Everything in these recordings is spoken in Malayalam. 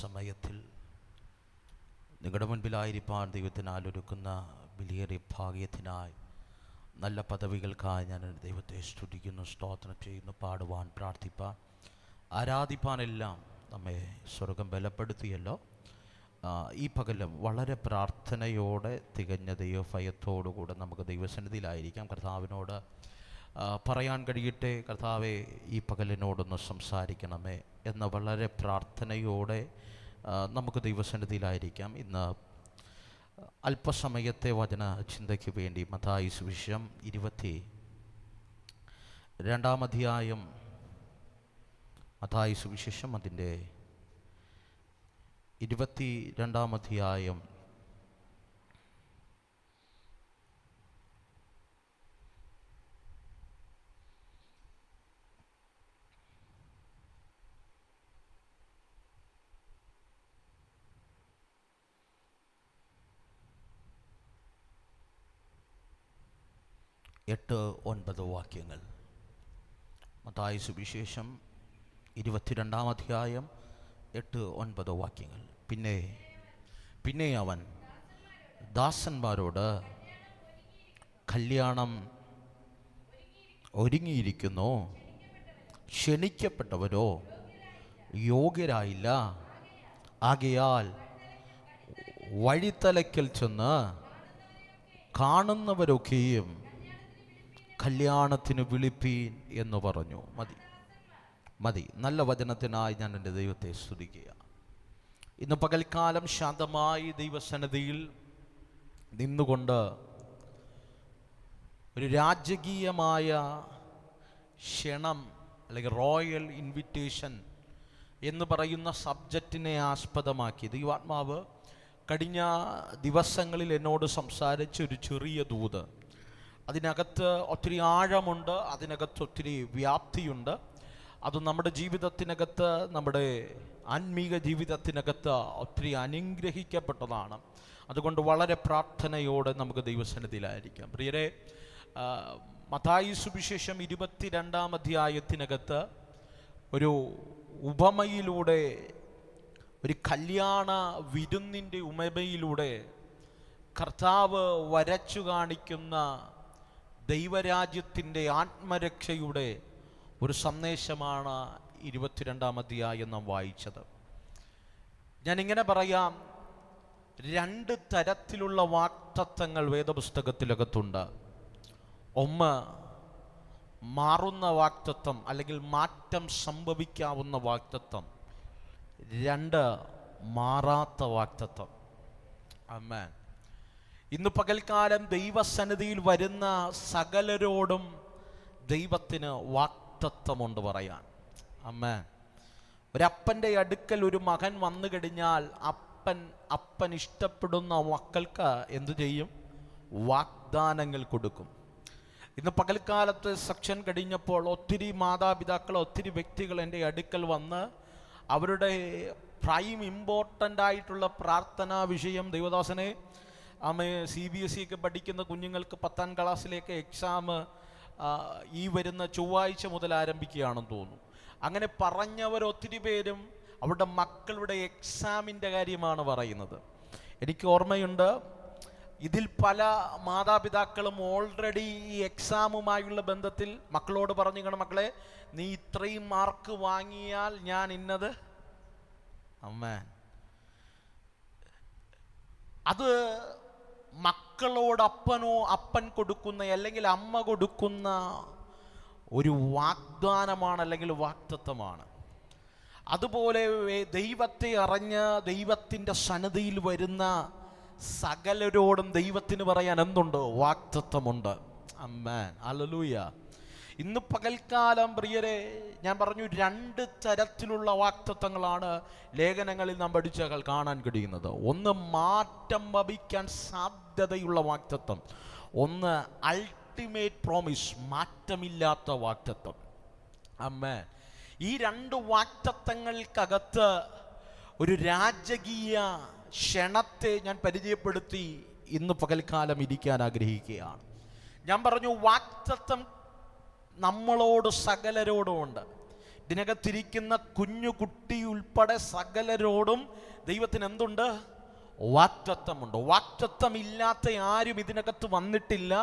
സമയത്തിൽ നിങ്ങളുടെ മുൻപിലായിരിക്കാൻ ദൈവത്തിനാൽ ഒരുക്കുന്ന വിലയേറിയ ഭാഗ്യത്തിനായി നല്ല പദവികൾക്കായി ഞാൻ ദൈവത്തെ സ്തുതിക്കുന്നു, സ്തോത്രം ചെയ്യുന്നു. പാടുവാൻ, പ്രാർത്ഥിപ്പാൻ, ആരാധിപ്പാനെല്ലാം നമ്മെ സ്വർഗം ബലപ്പെടുത്തിയല്ലോ. ഈ പകലും വളരെ പ്രാർത്ഥനയോടെ തികഞ്ഞ ദൈവഭയത്തോടുകൂടെ നമുക്ക് ദൈവസന്നിധിയിലായിരിക്കാം. കർത്താവിനോട് പറയാൻ കഴിയട്ടെ, കർത്താവെ ഈ പകലിനോടൊന്ന് സംസാരിക്കണമേ എന്ന വളരെ പ്രാർത്ഥനയോടെ നമുക്ക് ദൈവസന്നിധിയിലായിരിക്കാം. ഇന്ന് അല്പസമയത്തെ വചന ചിന്തയ്ക്ക് വേണ്ടി മത്തായി സുവിശേഷം 22-ാം അധ്യായം, മത്തായി സുവിശേഷം അതിൻ്റെ 22-ാം അധ്യായം എട്ട് 9 വാക്യങ്ങൾ. മത്തായി സുവിശേഷം 22-ാം അധ്യായം 8-9 വാക്യങ്ങൾ. പിന്നെ അവൻ ദാസന്മാരോട്, കല്യാണം ഒരുങ്ങിയിരിക്കുന്നു, ക്ഷണിക്കപ്പെട്ടവരോ യോഗ്യരായില്ല. ആകയാൽ വഴിത്തലയ്ക്കൽ ചെന്ന് കാണുന്നവരൊക്കെയും കല്യാണത്തിന് വിളിപ്പീൻ എന്ന് പറഞ്ഞു. മതി. നല്ല വചനത്തിനായി ഞാൻ എൻ്റെ ദൈവത്തെ സ്തുതിക്കുക. ഇന്ന് പകൽക്കാലം ശാന്തമായി ദൈവസന്നിധിയിൽ നിന്നുകൊണ്ട് ഒരു രാജകീയമായ ക്ഷണം അല്ലെങ്കിൽ റോയൽ ഇൻവിറ്റേഷൻ എന്ന് പറയുന്ന സബ്ജക്റ്റിനെ ആസ്പദമാക്കി ദൈവാത്മാവ് കഴിഞ്ഞ ദിവസങ്ങളിൽ എന്നോട് സംസാരിച്ച ഒരു ചെറിയ ദൂത്. അതിനകത്ത് ഒത്തിരി ആഴമുണ്ട്, അതിനകത്ത് ഒത്തിരി വ്യാപ്തിയുണ്ട്. അത് നമ്മുടെ ജീവിതത്തിനകത്ത്, നമ്മുടെ ആത്മീക ജീവിതത്തിനകത്ത് ഒത്തിരി അനുഗ്രഹിക്കപ്പെട്ടതാണ്. അതുകൊണ്ട് വളരെ പ്രാർത്ഥനയോടെ നമുക്ക് ദൈവസന്നിധിയിലായിരിക്കാം. പ്രിയരെ, മത്തായി സുവിശേഷം 22-ാം അധ്യായത്തിനകത്ത് ഒരു ഉപമയിലൂടെ, ഒരു കല്യാണ വിരുന്നിൻ്റെ ഉപമയിലൂടെ കർത്താവ് വരച്ചു കാണിക്കുന്ന ദൈവരാജ്യത്തിൻ്റെ ആത്മരക്ഷയുടെ ഒരു സന്ദേശമാണ് 22-ാം അധ്യായം നാം വായിച്ചത്. ഞാനിങ്ങനെ പറയാം, 2 തരത്തിലുള്ള വാക്തത്വങ്ങൾ വേദപുസ്തകത്തിനകത്തുണ്ട്. ഒന്ന് മാറുന്ന വാക്തത്വം അല്ലെങ്കിൽ മാറ്റം സംഭവിക്കാവുന്ന വാക്തത്വം. 2 മാറാത്ത വാക്തത്വം. ആമേൻ. ഇന്ന് പകൽക്കാലം ദൈവസന്നിധിയിൽ വരുന്ന സകലരോടും ദൈവത്തിന് വാക്തത്വമുണ്ട് പറയാൻ. ആമേൻ. ഒരപ്പൻ്റെ അടുക്കൽ ഒരു മകൻ വന്നു കഴിഞ്ഞാൽ അപ്പൻ ഇഷ്ടപ്പെടുന്ന മക്കൾക്ക് എന്തു ചെയ്യും? വാഗ്ദാനങ്ങൾ കൊടുക്കും. ഇന്ന് പകൽക്കാലത്ത് സെക്ഷൻ കഴിഞ്ഞപ്പോൾ ഒത്തിരി മാതാപിതാക്കൾ, ഒത്തിരി വ്യക്തികൾ എൻ്റെ അടുക്കൽ വന്ന് അവരുടെ പ്രൈം ഇമ്പോർട്ടൻ്റ് ആയിട്ടുള്ള പ്രാർത്ഥനാ വിഷയം, ദൈവദാസനെ CBSE ഒക്കെ പഠിക്കുന്ന കുഞ്ഞുങ്ങൾക്ക് 10ാം ക്ലാസ്സിലേക്ക് എക്സാം ഈ വരുന്ന ചൊവ്വാഴ്ച മുതൽ ആരംഭിക്കുകയാണെന്ന് തോന്നുന്നു. അങ്ങനെ പറഞ്ഞവർ ഒത്തിരി പേരും അവരുടെ മക്കളുടെ എക്സാമിൻ്റെ കാര്യമാണ് പറയുന്നത്. എനിക്ക് ഓർമ്മയുണ്ട്, ഇതിൽ പല മാതാപിതാക്കളും ഓൾറെഡി ഈ എക്സാമുമായുള്ള ബന്ധത്തിൽ മക്കളോട് പറഞ്ഞിരിക്കണം, മക്കളെ നീ ഇത്രയും മാർക്ക് വാങ്ങിയാൽ ഞാൻ ഇന്നത്. അമ്മേ, അത് മക്കളോട് അപ്പൻ കൊടുക്കുന്ന അല്ലെങ്കിൽ അമ്മ കൊടുക്കുന്ന ഒരു വാഗ്ദാനമാണ് അല്ലെങ്കിൽ വാഗ്ദത്തമാണ്. അതുപോലെ ദൈവത്തെ അറിഞ്ഞ് ദൈവത്തിൻ്റെ സന്നിധിയിൽ വരുന്ന സകലരോടും ദൈവത്തിന് പറയാൻ എന്തുണ്ട്? വാഗ്ദത്തമുണ്ട്. ആമേൻ, ഹല്ലേലൂയ. ഇന്ന് പകൽക്കാലം പ്രിയരെ, ഞാൻ പറഞ്ഞു 2 തരത്തിലുള്ള വാഗ്ദത്തങ്ങളാണ് ലേഖനങ്ങളിൽ നാം പഠിച്ചാൽ കാണാൻ കഴിയുന്നത്. ഒന്ന് മാറ്റം ഭവിക്കാൻ സാധ്യതയുള്ള വാഗ്ദത്തം, ഒന്ന് അൾട്ടിമേറ്റ് പ്രോമിസ്, മാറ്റമില്ലാത്ത വാഗ്ദത്തം. ആമേൻ. ഈ 2 വാഗ്ദത്തങ്ങൾക്കകത്ത് ഒരു രാജകീയ ക്ഷണത്തെ ഞാൻ പരിചയപ്പെടുത്തി ഇന്ന് പകൽക്കാലം ഇരിക്കാൻ ആഗ്രഹിക്കുകയാണ്. ഞാൻ പറഞ്ഞു, വാഗ്ദത്തം നമ്മളോട് സകലരോടുമുണ്ട്. ഇതിനകത്തിരിക്കുന്ന കുഞ്ഞു കുട്ടി ഉൾപ്പെടെ സകലരോടും ദൈവത്തിന് എന്തുണ്ട്? വാഗ്ദത്തമുണ്ട്. വാഗ്ദത്തമില്ലാത്ത ആരും ഇതിനകത്ത് വന്നിട്ടില്ല.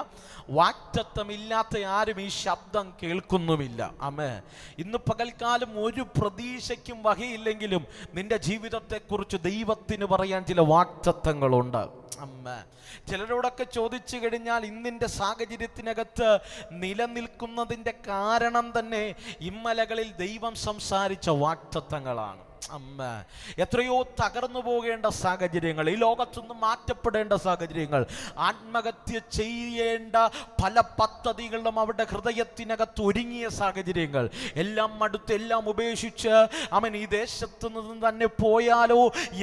വാഗ്ദത്തമില്ലാത്ത ആരും ഈ ശബ്ദം കേൾക്കുന്നുമില്ല. ആമേൻ. ഇന്ന് പകൽക്കാലം ഒരു പ്രതീക്ഷയ്ക്കും വകയില്ലെങ്കിലും നിന്റെ ജീവിതത്തെക്കുറിച്ച് ദൈവത്തിന് പറയാൻ ചില വാഗ്ദത്തങ്ങളുണ്ട്. ആമേൻ. ചിലരോടൊക്കെ ചോദിച്ചു കഴിഞ്ഞാൽ ഇന്നിൻ്റെ സാഹചര്യത്തിനകത്ത് നിലനിൽക്കുന്നതിൻ്റെ കാരണം തന്നെ ഇമ്മലകളിൽ ദൈവം സംസാരിച്ച വാഗ്ദത്തങ്ങളാണ്. എത്രയോ തകർന്നു പോകേണ്ട സാഹചര്യങ്ങൾ, ഈ ലോകത്തുനിന്ന് മാറ്റപ്പെടേണ്ട സാഹചര്യങ്ങൾ, ആത്മഹത്യ ചെയ്യേണ്ട പല പദ്ധതികളും അവരുടെ ഹൃദയത്തിനകത്ത് ഒരുങ്ങിയ സാഹചര്യങ്ങൾ, എല്ലാം മടുത്ത് എല്ലാം ഉപേക്ഷിച്ച് അവൻ ഈ ദേശത്തു നിന്ന് തന്നെ പോയാലോ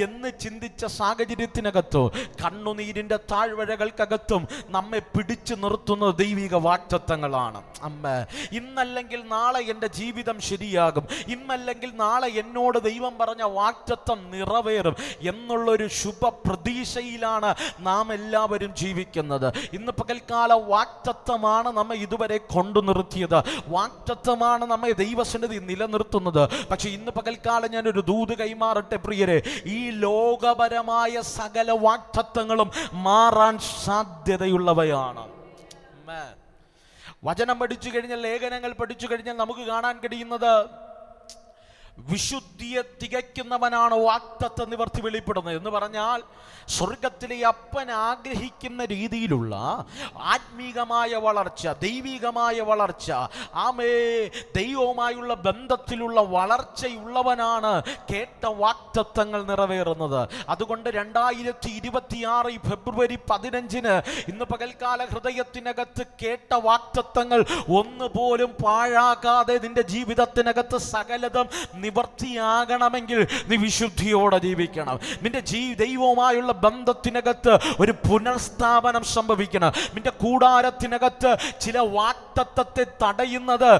എന്ന് ചിന്തിച്ച സാഹചര്യത്തിനകത്തോ കണ്ണുനീരിൻ്റെ താഴ്വരകൾക്കകത്തും നമ്മെ പിടിച്ചു നിർത്തുന്നത് ദൈവിക വാഗ്ദത്തങ്ങളാണ്. ഇന്നല്ലെങ്കിൽ നാളെ എൻ്റെ ജീവിതം ശരിയാകും, ഇന്നല്ലെങ്കിൽ നാളെ എന്നോട് ദൈവം പറഞ്ഞ വാഗ്ദത്തം നിറവേറും എന്നുള്ളൊരു ശുഭ പ്രതീക്ഷയിലാണ് നാം എല്ലാവരും ജീവിക്കുന്നത്. ഇന്ന് പകൽക്കാല വാഗ്ദത്തമാണ് നമ്മെ ഇതുവരെ കൊണ്ടു നിർത്തിയത്, വാഗ്ദത്തമാണ് നമ്മെ ദൈവസന്നിധി നിലനിർത്തുന്നത്. പക്ഷെ ഇന്ന് പകൽക്കാലം ഞാനൊരു ദൂത് കൈമാറട്ടെ പ്രിയരെ, ഈ ലോകപരമായ സകല വാഗ്ദത്തങ്ങളും മാറാൻ സാധ്യതയുള്ളവയാണ്. വചനം പഠിച്ചു കഴിഞ്ഞാൽ, ലേഖനങ്ങൾ പഠിച്ചു കഴിഞ്ഞാൽ നമുക്ക് കാണാൻ കഴിയുന്നത് വിശുദ്ധിയെ തികയ്ക്കുന്നവനാണ് വാഗ്ദത്ത നിവർത്തി വെളിപ്പെടുന്നത് എന്ന് പറഞ്ഞാൽ, സ്വർഗത്തിലെ അപ്പൻ ആഗ്രഹിക്കുന്ന രീതിയിലുള്ള ആത്മീകമായ വളർച്ച, ദൈവികമായ വളർച്ച, ദൈവവുമായുള്ള ബന്ധത്തിലുള്ള വളർച്ചയുള്ളവനാണ് കേട്ട വാഗ്ദത്തങ്ങൾ നിറവേറുന്നത്. അതുകൊണ്ട് 2026 ഫെബ്രുവരി 15 ഇന്ന് പകൽക്കാല ഹൃദയത്തിനകത്ത് കേട്ട വാഗ്ദത്തങ്ങൾ ഒന്നുപോലും പാഴാകാതെ നിന്റെ ജീവിതത്തിനകത്ത് സകലതും നിവർത്തിയാകണമെങ്കിൽ നീ വിശുദ്ധിയോടെ ജീവിക്കണം. നിന്റെ ദൈവവുമായുള്ള ബന്ധത്തിനകത്ത് ഒരു പുനഃസ്ഥാപനം സംഭവിക്കണം. നിന്റെ കൂടാരത്തിനകത്ത് ചില വാഗ്ദത്തത്തെ തടയുന്നത്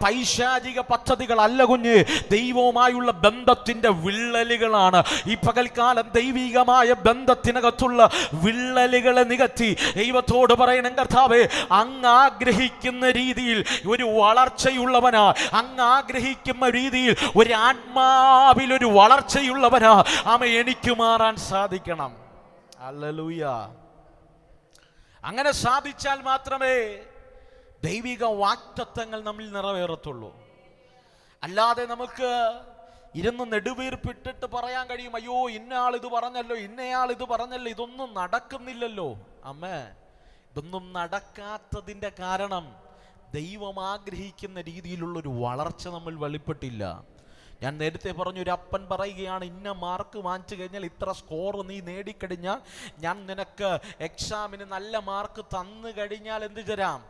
പൈശാചിക പദ്ധതികളല്ല കുഞ്ഞ്, ദൈവവുമായുള്ള ബന്ധത്തിന്റെ വിള്ളലുകളാണ്. ഈ പകൽക്കാലം ദൈവികമായ ബന്ധത്തിനകത്തുള്ള വിള്ളലുകളെ നികത്തി ദൈവത്തോട് പറയണം, കർത്താവേ, അങ്ങ് ആഗ്രഹിക്കുന്ന രീതിയിൽ ഒരു വളർച്ചയുള്ളവനാ, അങ്ങ് ആഗ്രഹിക്കുന്ന രീതിയിൽ ഒരു ആത്മാവിൽ ഒരു വളർച്ചയുള്ളവനാ എനിക്ക് മാറാൻ സാധിക്കണം. ഹല്ലേലൂയ. അങ്ങനെ സാധിച്ചാൽ മാത്രമേ ദൈവിക വാഗ്ദത്തങ്ങൾ നമ്മിൽ നിറവേറത്തുള്ളൂ. അല്ലാതെ നമുക്ക് ഇരുന്ന് നെടുവീർപ്പിട്ടിട്ട് പറയാൻ കഴിയും, അയ്യോ ഇന്നയാൾ ഇത് പറഞ്ഞല്ലോ, ഇന്നയാൾ ഇത് പറഞ്ഞല്ലോ, ഇതൊന്നും നടക്കുന്നില്ലല്ലോ. ഇതൊന്നും നടക്കാത്തതിൻ്റെ കാരണം ദൈവം ആഗ്രഹിക്കുന്ന രീതിയിലുള്ളൊരു വളർച്ച നമ്മൾ വെളിപ്പെട്ടില്ല. ഞാൻ നേരത്തെ പറഞ്ഞു, ഒരു അപ്പൻ പറയുകയാണ്, ഇന്ന മാർക്ക് വാങ്ങിച്ചു കഴിഞ്ഞാൽ, ഇത്ര സ്കോർ നീ നേടിക്കഴിഞ്ഞാൽ ഞാൻ നിനക്ക് എക്സാമിന് നല്ല മാർക്ക് തന്നു കഴിഞ്ഞാൽ എന്ത് തരാം?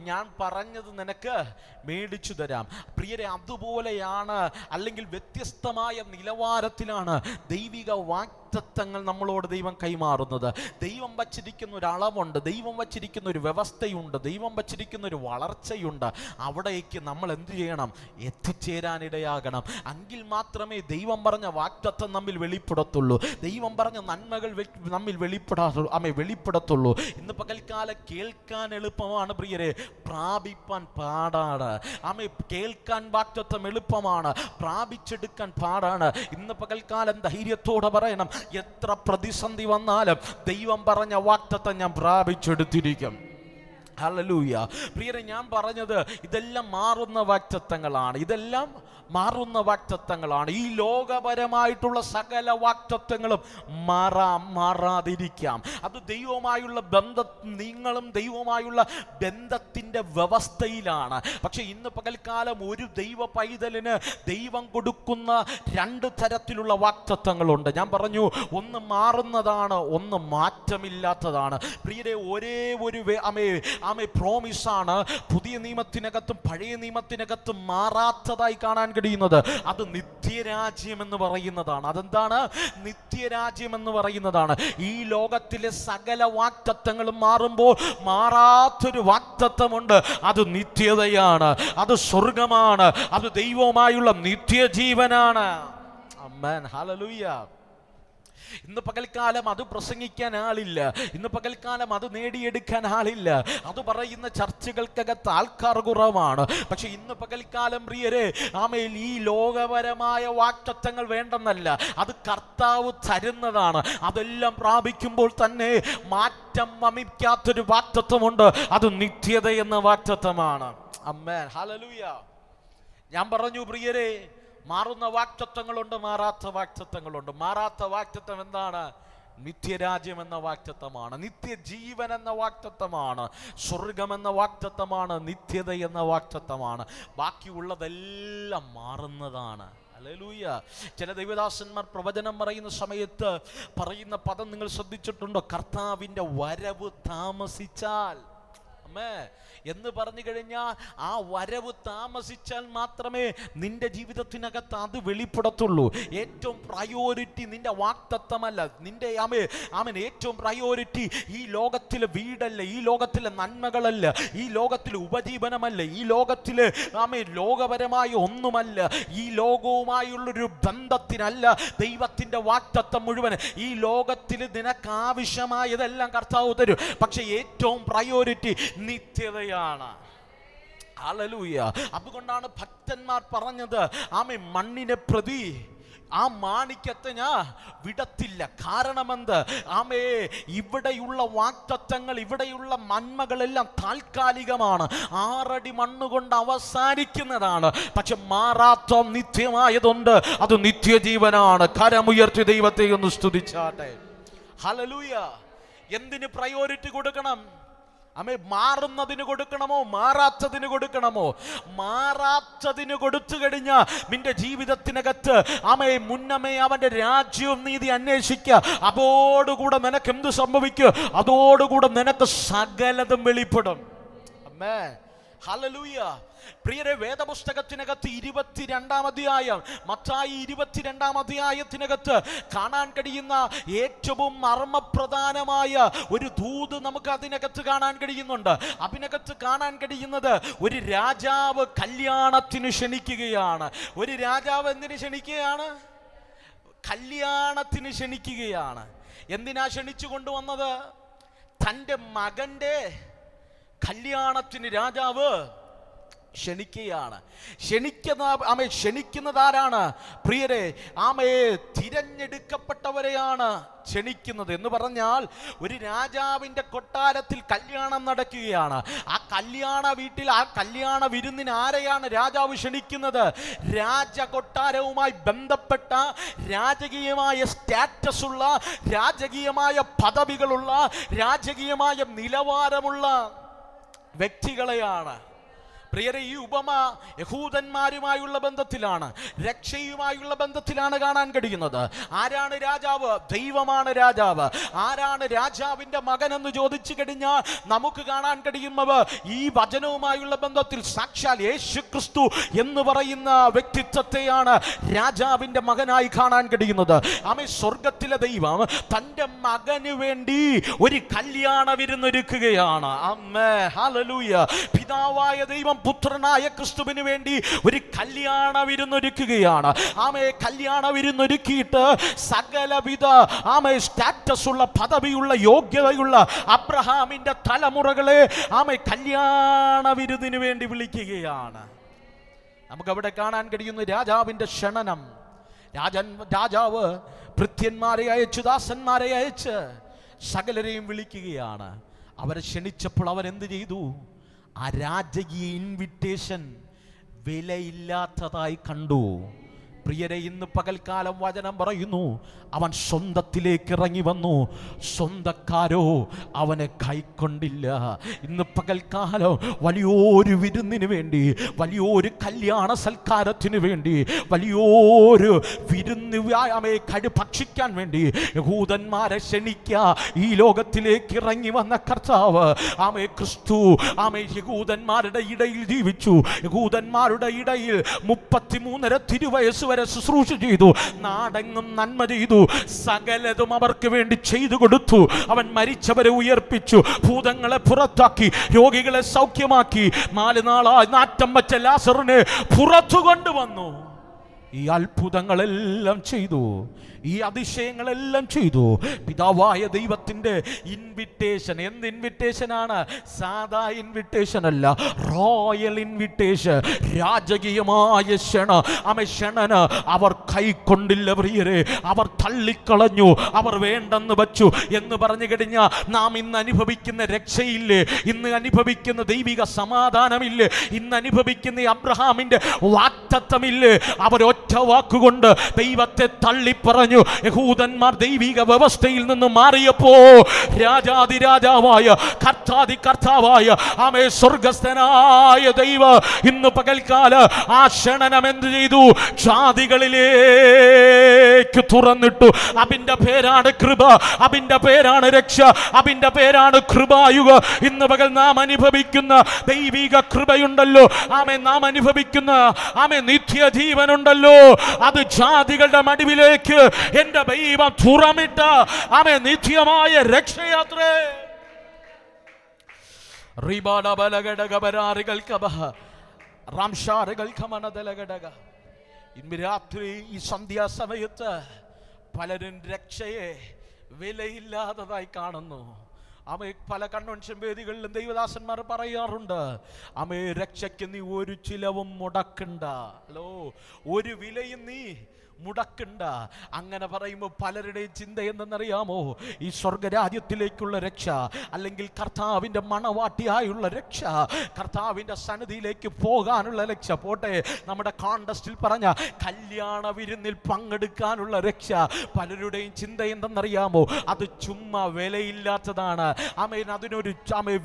ഞാൻ പറഞ്ഞത് നിനക്ക് മേടിച്ചു തരാം. പ്രിയരെ, അതുപോലെയാണ്, അല്ലെങ്കിൽ വ്യത്യസ്തമായ നിലവാരത്തിലാണ് ദൈവിക വാഗ്ദത്തങ്ങൾ നമ്മളോട് ദൈവം കൈമാറുന്നത്. ദൈവം വച്ചിരിക്കുന്ന ഒരു അളവുണ്ട്, ദൈവം വച്ചിരിക്കുന്ന ഒരു വ്യവസ്ഥയുണ്ട്, ദൈവം വച്ചിരിക്കുന്ന ഒരു വളർച്ചയുണ്ട്. അവിടേക്ക് നമ്മൾ എന്ത് ചെയ്യണം? എത്തിച്ചേരാനിടയാകണം. എങ്കിൽ മാത്രമേ ദൈവം പറഞ്ഞ വാഗ്ദത്തം നമ്മിൽ വെളിപ്പെടത്തുള്ളൂ, ദൈവം പറഞ്ഞ നന്മകൾ നമ്മിൽ വെളിപ്പെടത്തുള്ളൂ. ഇന്ന് പകൽക്കാലം കേൾക്കാൻ എളുപ്പമാണ് പ്രിയരെ, പ്രാപിപ്പാൻ പാടാണ്. കേൾക്കാൻ വാഗ്ദത്തം എളുപ്പമാണ്, പ്രാപിച്ചെടുക്കാൻ പാടാണ്. ഇന്ന് പകൽക്കാലം ധൈര്യത്തോടെ പറയണം, എത്ര പ്രതിസന്ധി വന്നാലും ദൈവം പറഞ്ഞ വാഗ്ദത്തം ഞാൻ പ്രാപിച്ചെടുത്തിരിക്കും. ഹല്ലേലൂയ. പ്രിയരെ, ഞാൻ പറഞ്ഞത് ഇതെല്ലാം മാറുന്ന വാഗ്ദത്തങ്ങളാണ്, ഇതെല്ലാം മാറുന്ന വാഗ്ദത്തങ്ങളാണ്. ഈ ലോകപരമായിട്ടുള്ള സകല വാഗ്ദത്തങ്ങളും മാറാതിരിക്കാം. അത് ദൈവവുമായുള്ള നിങ്ങളും ദൈവവുമായുള്ള ബന്ധത്തിൻ്റെ വ്യവസ്ഥയിലാണ്. പക്ഷെ ഇന്ന് പകൽക്കാലം ഒരു ദൈവ പൈതലിന് ദൈവം കൊടുക്കുന്ന 2 തരത്തിലുള്ള വാഗ്ദത്തങ്ങളുണ്ട്. ഞാൻ പറഞ്ഞു, ഒന്ന് മാറുന്നതാണ്, ഒന്ന് മാറ്റമില്ലാത്തതാണ്. പ്രിയരെ, ഒരേ ഒരു പ്രോമിസാണ് പുതിയ നിയമത്തിനകത്തും പഴയ നിയമത്തിനകത്തും മാറാത്തതായി കാണാൻ കഴിയുന്നത്. അത് നിത്യരാജ്യം എന്ന് പറയുന്നതാണ്. അതെന്താണ്? നിത്യരാജ്യം എന്ന് പറയുന്നതാണ്. ഈ ലോകത്തിലെ സകല വാഗ്ദത്തങ്ങളും മാറുമ്പോൾ മാറാത്തൊരു വാഗ്ദത്തമുണ്ട്. അത് നിത്യതയാണ്, അത് സ്വർഗമാണ്, അത് ദൈവവുമായുള്ള നിത്യജീവനാണ്. ആമേൻ. ഹല്ലേലൂയ. ഇന്ന് പകൽക്കാലം അത് പ്രസംഗിക്കാൻ ആളില്ല, ഇന്ന് പകൽക്കാലം അത് നേടിയെടുക്കാൻ ആളില്ല, അത് പറയുന്ന ചർച്ചകൾക്കകത്ത് ആൾക്കാർ കുറവാണ്. പക്ഷെ ഇന്ന് പകൽക്കാലം പ്രിയരെ, ആമേൽ ഈ ലോകപരമായ വാഗ്ദത്തങ്ങൾ വേണ്ടെന്നല്ല, അത് കർത്താവ് തരുന്നതാണ്. അതെല്ലാം പ്രാപിക്കുമ്പോൾ തന്നെ മാറ്റം വമിക്കാത്തൊരു വാഗ്ദത്തമുണ്ട്, അത് നിത്യത എന്ന വാഗ്ദത്തമാണ്. ആമേൻ, ഹല്ലേലൂയ. ഞാൻ പറഞ്ഞു പ്രിയരെ, മാറുന്ന വാഗ്ദത്തങ്ങളുണ്ട്, മാറാത്ത വാഗ്ദത്തങ്ങളുണ്ട്. മാറാത്ത വാഗ്ദത്തം എന്താണ്? നിത്യരാജ്യം എന്ന വാഗ്ദത്തമാണ്, നിത്യജീവൻ എന്ന വാഗ്ദത്തമാണ്, സ്വർഗം എന്ന വാഗ്ദത്തമാണ്, നിത്യത എന്ന വാഗ്ദത്തമാണ്. ബാക്കിയുള്ളതെല്ലാം മാറുന്നതാണ്. ഹല്ലേലൂയ. ചില ദൈവദാസന്മാർ പ്രവചനം പറയുന്ന സമയത്ത് പറയുന്ന പദം നിങ്ങൾ ശ്രദ്ധിച്ചിട്ടുണ്ടോ? കർത്താവിൻ്റെ വരവ് താമസിച്ചാൽ. എന്ന് പറഞ്ഞു കഴിഞ്ഞാൽ ആ വരവ് താമസിച്ചാൽ മാത്രമേ നിന്റെ ജീവിതത്തിനകത്ത് അത് വെളിപ്പെടത്തുള്ളൂ. ഏറ്റവും പ്രയോറിറ്റി നിന്റെ വാഗ്ദത്തമല്ല, നിന്റെ ആമേൻ ഏറ്റവും പ്രയോറിറ്റി ഈ ലോകത്തിലെ വീടല്ല, ഈ ലോകത്തിലെ നന്മകളല്ല, ഈ ലോകത്തിലെ ഉപജീവനമല്ല, ഈ ലോകത്തിലെ ആമേൻ ലോകപരമായ ഒന്നുമല്ല, ഈ ലോകവുമായുള്ളൊരു ബന്ധത്തിനല്ല ദൈവത്തിൻ്റെ വാഗ്ദത്തം മുഴുവൻ. ഈ ലോകത്തിൽ നിനക്ക് ആവശ്യമായതെല്ലാം കർത്താവ് തരും, പക്ഷെ ഏറ്റവും പ്രയോറിറ്റി നിത്യതയാണ്. ഹല്ലേലൂയ. അതുകൊണ്ടാണ് ഭക്തന്മാർ പറഞ്ഞത്, ആമേൻ മണ്ണിനെ പ്രതി ആ മാണിക്യത്തെ ഞാൻ വിടത്തില്ല. കാരണമെന്ത്? ആമേ ഇവിടെയുള്ള വാഗ്ദത്തങ്ങൾ, ഇവിടെയുള്ള നന്മകളെല്ലാം താൽക്കാലികമാണ്, 6 അടി മണ്ണുകൊണ്ട് അവസാനിക്കുന്നതാണ്. പക്ഷെ മാറാത്ത നിത്യമായതുണ്ട്, അത് നിത്യജീവനാണ്. കരമുയർത്തി ദൈവത്തെ ഒന്ന് സ്തുതിച്ചാട്ടെ. ഹല്ലേലൂയ. എന്തിന് പ്രയോറിറ്റി കൊടുക്കണം? ആമേ മാറുന്നതിന് കൊടുക്കണമോ മാറാത്തതിന് കൊടുക്കണമോ? മാറാത്തതിന് കൊടുത്തു കഴിഞ്ഞാൽ നിന്റെ ജീവിതത്തിനകത്ത് ആമേ മുന്നമേ അവന്റെ രാജ്യവും നീതി അന്വേഷിക്കുക. അതോടുകൂടെ നിനക്ക് എന്ത് സംഭവിക്കും? അതോടുകൂടെ നിനക്ക് സകലതും വെളിപ്പെടും. ആമേ, ഹല്ലേലൂയ. പ്രിയരെ, വേദപുസ്തകത്തിനകത്ത് 22-ാം അധ്യായം, മത്തായി 22-ാം അധ്യായത്തിനകത്ത് കാണാൻ കഴിയുന്ന ഏറ്റവും മർമ്മപ്രധാനമായ ഒരു ദൂത് നമുക്ക് അതിനകത്ത് കാണാൻ കഴിയുന്നുണ്ട്. അതിനകത്ത് കാണാൻ കഴിയുന്നത് ഒരു രാജാവ് കല്യാണത്തിന് ക്ഷണിക്കുകയാണ്. ഒരു രാജാവ് എന്തിന് ക്ഷണിക്കുകയാണ്? കല്യാണത്തിന് ക്ഷണിക്കുകയാണ്. എന്തിനാ ക്ഷണിച്ചു കൊണ്ടുവന്നത്? തൻ്റെ മകൻ്റെ കല്യാണത്തിന് രാജാവ് ക്ഷണിക്കുകയാണ്. ക്ഷണിക്കുന്നത് ആരാണ് പ്രിയരെ? ആമയെ തിരഞ്ഞെടുക്കപ്പെട്ടവരെയാണ് ക്ഷണിക്കുന്നത്. എന്ന് പറഞ്ഞാൽ ഒരു രാജാവിൻ്റെ കൊട്ടാരത്തിൽ കല്യാണം നടക്കുകയാണ്. ആ കല്യാണ വീട്ടിൽ, ആ കല്യാണ വിരുന്നിന് ആരെയാണ് രാജാവ് ക്ഷണിക്കുന്നത്? രാജകൊട്ടാരവുമായി ബന്ധപ്പെട്ട രാജകീയമായ സ്റ്റാറ്റസ് ഉള്ള, രാജകീയമായ പദവികളുള്ള, രാജകീയമായ നിലവാരമുള്ള വ്യക്തികളെയാണ്. പ്രിയരെ, ഈ ഉപമ യഹൂദന്മാരുമായുള്ള ബന്ധത്തിലാണ്, രക്ഷയുമായുള്ള ബന്ധത്തിലാണ് കാണാൻ കഴിയുന്നത്. ആരാണ് രാജാവ്? ദൈവമാണ് രാജാവ്. ആരാണ് രാജാവിൻ്റെ മകൻ എന്ന് ചോദിച്ചു കഴിഞ്ഞാൽ നമുക്ക് കാണാൻ കഴിയുന്നത് ഈ വചനവുമായുള്ള ബന്ധത്തിൽ സാക്ഷാൽ യേശു ക്രിസ്തു എന്ന് പറയുന്ന വ്യക്തിത്വത്തെയാണ് രാജാവിൻ്റെ മകനായി കാണാൻ കഴിയുന്നത്. ആമേ, സ്വർഗത്തിലെ ദൈവം തൻ്റെ മകന് വേണ്ടി ഒരു കല്യാണ വിരുന്നൊരുക്കുകയാണ്. ആമേ, ഹല്ലേലൂയ. പിതാവായ ദൈവം പുത്രനായ ക്രിസ്തുവിന് വേണ്ടി ഒരു കല്യാണ വിരുന്നൊരുക്കുകയാണ്. ആമേ, കല്യാണ വിരുന്നൊരുക്കിയിട്ട് സകലവിധ ആമേ സ്റ്റാറ്റസ് ഉള്ള, പദവിയുള്ള, യോഗ്യതയുള്ള അബ്രഹാമിന്റെ തലമുറകളെ ആമേ കല്യാണ വിരുന്നിന് വേണ്ടി വിളിക്കുകയാണ്. നമുക്കവിടെ കാണാൻ കഴിയുന്ന രാജാവിന്റെ ക്ഷണനം. രാജാവ് ഭൃത്യന്മാരെ അയച്ചു, ദാസന്മാരെ അയച്ച് സകലരെയും വിളിക്കുകയാണ്. അവരെ ക്ഷണിച്ചപ്പോൾ അവരെന്ത് ചെയ്തു? ആ രാജകീയ ഇൻവിറ്റേഷൻ വിലയില്ലാത്തതായി കണ്ടു. പ്രിയരെ, ഇന്ന് പകൽക്കാലം വചനം പറയുന്നു, അവൻ സ്വന്തത്തിലേക്ക് ഇറങ്ങി വന്നു, സ്വന്തക്കാരോ അവനെ കൈക്കൊണ്ടില്ല. ഇന്ന് പകൽക്കാലം വലിയൊരു വിരുന്നിന് വേണ്ടി, വലിയൊരു കല്യാണ സൽക്കാരത്തിന് വേണ്ടി, വലിയൊരു വിരുന്ന് ഭക്ഷിക്കാൻ വേണ്ടി യഹൂദന്മാരെ ക്ഷണിക്കുക ഈ ലോകത്തിലേക്ക് ഇറങ്ങി വന്ന കർത്താവ് ആമേ ക്രിസ്തു ആമേ യഹൂദന്മാരുടെ ഇടയിൽ ജീവിച്ചു. യഹൂദന്മാരുടെ ഇടയിൽ 33.5 തിരുവയസ്സ് വരെ ശുശ്രൂഷ ചെയ്തു. നാടെങ്ങും നന്മ ചെയ്തു. സകലതും അവർക്ക് വേണ്ടി ചെയ്തു കൊടുത്തു. അവൻ മരിച്ചവരെ ഉയർപ്പിച്ചു, ഭൂതങ്ങളെ പുറത്താക്കി, രോഗികളെ സൗഖ്യമാക്കി, 4 നാളായി നാറ്റം വച്ച ലാസറിനെ പുറത്തു കൊണ്ടുവന്നു. ഈ അത്ഭുതങ്ങളെല്ലാം ചെയ്തു. ഈ അതിശയങ്ങളെല്ലാം ചെയ്തു. പിതാവായ ദൈവത്തിൻ്റെ ഇൻവിറ്റേഷൻ. എന്ത് ഇൻവിറ്റേഷനാണ്? സാധാ ഇൻവിറ്റേഷൻ അല്ല, റോയൽ ഇൻവിറ്റേഷൻ, രാജകീയമായ ക്ഷണന് അവർ കൈക്കൊണ്ടില്ല പ്രിയരെ. അവർ തള്ളിക്കളഞ്ഞു, അവർ വേണ്ടെന്ന് വച്ചു എന്ന് പറഞ്ഞു കഴിഞ്ഞാൽ നാം ഇന്ന് അനുഭവിക്കുന്ന രക്ഷയില്ലേ, ഇന്ന് അനുഭവിക്കുന്ന ദൈവിക സമാധാനമില്ലേ, ഇന്ന് അനുഭവിക്കുന്ന അബ്രഹാമിന്റെ വാഗ്ദത്തമില്ലേ, അവരൊറ്റ വാക്കുകൊണ്ട് ദൈവത്തെ തള്ളിപ്പറഞ്ഞു. യഹൂദന്മാർ ദൈവിക വ്യവസ്ഥയിൽ നിന്ന് മാറിയപ്പോ രാജാതിരാജാവായ കർത്താവായ ആമേ സ്വർഗസ്ഥനായ ദൈവ ഇന്ന് പകൽക്കാല ആ ക്ഷണനം എന്ത് ചെയ്തു? ജാതികളിലേക്ക് തുറന്നിട്ടു. അതിന്റെ പേരാണ് കൃപ, അതിന്റെ പേരാണ് രക്ഷ, അതിന്റെ പേരാണ് കൃപായുഗ. ഇന്ന് പകൽ നാം അനുഭവിക്കുന്ന ദൈവിക കൃപയുണ്ടല്ലോ, ആമേ, നാം അനുഭവിക്കുന്ന ആമേ നിത്യജീവനുണ്ടല്ലോ, അത് ജാതികളുടെ മടിവിലേക്ക് എന്റെ ദൈവം തുറമിട്ട ആമേ നിത്യമായ രക്ഷയാത്രേ. ഇന്ന് രാത്രി ഈ സന്ധ്യാസമയത്ത് പലരും രക്ഷയെ വിലയില്ലാത്തതായി കാണുന്നു. അമ്മ പല കൺവെൻഷൻ വേദികളിലും ദൈവദാസന്മാർ പറയാറുണ്ട്, അമ്മേ രക്ഷയ്ക്ക് നീ ഒരു ചിലവും മുടക്കണ്ട, ഹലോ, ഒരു വിലയും നീ മുടക്കണ്ട. അങ്ങനെ പറയുമ്പോൾ പലരുടെയും ചിന്ത എന്തെന്നറിയാമോ? ഈ സ്വർഗരാജ്യത്തിലേക്കുള്ള രക്ഷ, അല്ലെങ്കിൽ കർത്താവിൻ്റെ മണവാട്ടിയായുള്ള രക്ഷ, കർത്താവിൻ്റെ സന്നിധിയിലേക്ക് പോകാനുള്ള രക്ഷ പോട്ടെ, നമ്മുടെ കോണ്ടസ്റ്റിൽ പറഞ്ഞ കല്യാണ വിരുന്നിൽ പങ്കെടുക്കാനുള്ള രക്ഷ. പലരുടെയും ചിന്ത എന്തെന്നറിയാമോ? അത് ചുമ്മാ വിലയില്ലാത്തതാണ്. ആമേൻ, അതിനൊരു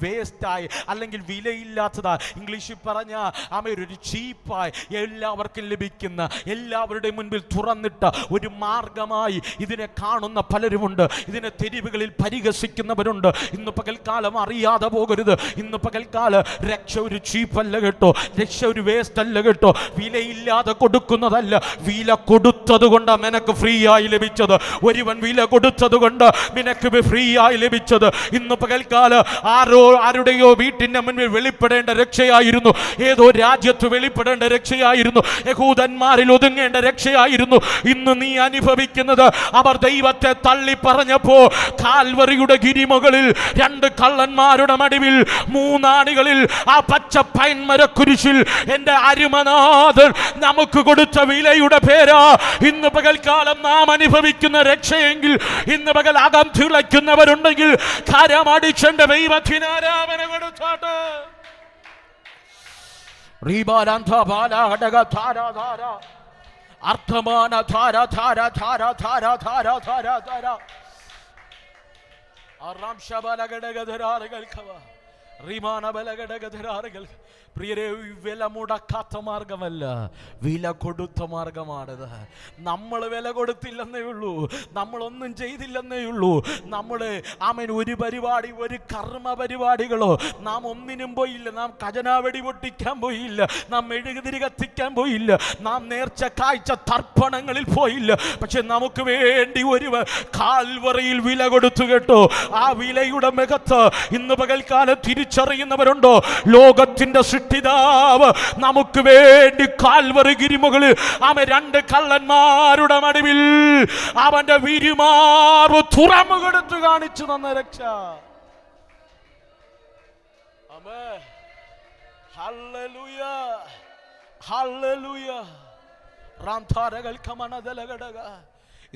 വേസ്റ്റായി അല്ലെങ്കിൽ വിലയില്ലാത്തതാ, ഇംഗ്ലീഷിൽ പറഞ്ഞ ആമേൻ ഒരു ചീപ്പായി എല്ലാവർക്കും ലഭിക്കുന്ന, എല്ലാവരുടെയും മുൻപിൽ തുറന്നിട്ട ഒരു മാർഗമായി ഇതിനെ കാണുന്ന പലരുമുണ്ട്. ഇതിനെ തെരുവുകളിൽ പരിഹസിക്കുന്നവരുണ്ട്. ഇന്ന് പകൽക്കാലം അറിയാതെ പോകരുത്. ഇന്ന് പകൽക്കാലം രക്ഷ ഒരു ചീപ്പല്ല കേട്ടോ, രക്ഷ ഒരു വേസ്റ്റ് അല്ല കേട്ടോ, വിലയില്ലാതെ കൊടുക്കുന്നതല്ല. വില കൊടുത്തത് കൊണ്ട് നിനക്ക് ഫ്രീ ആയി ലഭിച്ചത്. ഒരുവൻ വില കൊടുത്തത് കൊണ്ട് നിനക്ക് ഫ്രീ ആയി ലഭിച്ചത്. ഇന്ന് പകൽക്കാലം ആരുടെയോ വീട്ടിന്റെ മുൻപിൽ വെളിപ്പെടേണ്ട രക്ഷയായിരുന്നു, ഏതോ രാജ്യത്ത് വെളിപ്പെടേണ്ട രക്ഷയായിരുന്നു, യഹൂദന്മാരിൽ ഒതുങ്ങേണ്ട രക്ഷയായിരുന്നു. ഇന്ന് നീ അനുഭവിക്കുന്നത് അവർ ദൈവത്തെ തള്ളി പറഞ്ഞപ്പോ കാൽവറിയുടെ ഗിരിമുകളിൽ രണ്ട് കള്ളന്മാരുടെ മടിവിൽ മൂന്നാണികളിൽ ആ പച്ച പൈൻമരക്കുരിശിൽ എന്റെ അരുമനാഥൻ നമുക്ക് കൊടുത്ത വിലയുടെ പേരാ ഇന്ന് പകൽക്കാലം നാം അനുഭവിക്കുന്ന രക്ഷയെങ്കിൽ. ഇന്ന് പകൽ അകം തിളയ്ക്കുന്നവരുണ്ടെങ്കിൽ കരമടിച്ചെന്റെ ദൈവത്തിന് ആരാധന കൊടുത്താട്ട്. അർത്ഥമാന ധാര ധാര ധാര ധാര ധാര ധാര ധാര ആറാം ശബലഘടകധരാറുകൾ റിമാന ബലഘടകധരാറുകൾ. പ്രിയരെ, വില മുടക്കാത്ത മാർഗമല്ല, വില കൊടുത്ത മാർഗമാണിത്. നമ്മൾ വില കൊടുത്തില്ലെന്നേ ഉള്ളൂ, നമ്മളൊന്നും ചെയ്തില്ലെന്നേ ഉള്ളൂ. നമ്മൾ ആമേൻ ഒരു പരിപാടി, ഒരു കർമ്മ പരിപാടികളോ നാം ഒന്നിനും പോയില്ല. നാം ഖജനാവെടി പൊട്ടിക്കാൻ പോയില്ല, നാം മെഴുകുതിരി കത്തിക്കാൻ പോയില്ല, നാം നേർച്ച കാഴ്ച തർപ്പണങ്ങളിൽ പോയില്ല. പക്ഷെ നമുക്ക് വേണ്ടി ഒരു കാൽവറിയിൽ വില കൊടുത്തു കേട്ടോ. ആ വിലയുടെ മികത്ത് ഇന്ന് പകൽക്കാലം തിരിച്ചറിയുന്നവരുണ്ടോ? ലോകത്തിന്റെ സൃഷ്ടിതാവ് നമുക്ക് വേണ്ടി കാൽവറി ഗിരിമുകളിൽ അവൻ രണ്ട് കള്ളന്മാരുടെ മടിവിൽ അവന്റെ വിരുമാവ് തുറന്നു കൊടുത്തു കാണിച്ചു തന്ന രക്ഷ. ആമേൻ, ഹല്ലേലൂയ, ഹല്ലേലൂയ. റാംധാരകൾ കമനദലഘടക.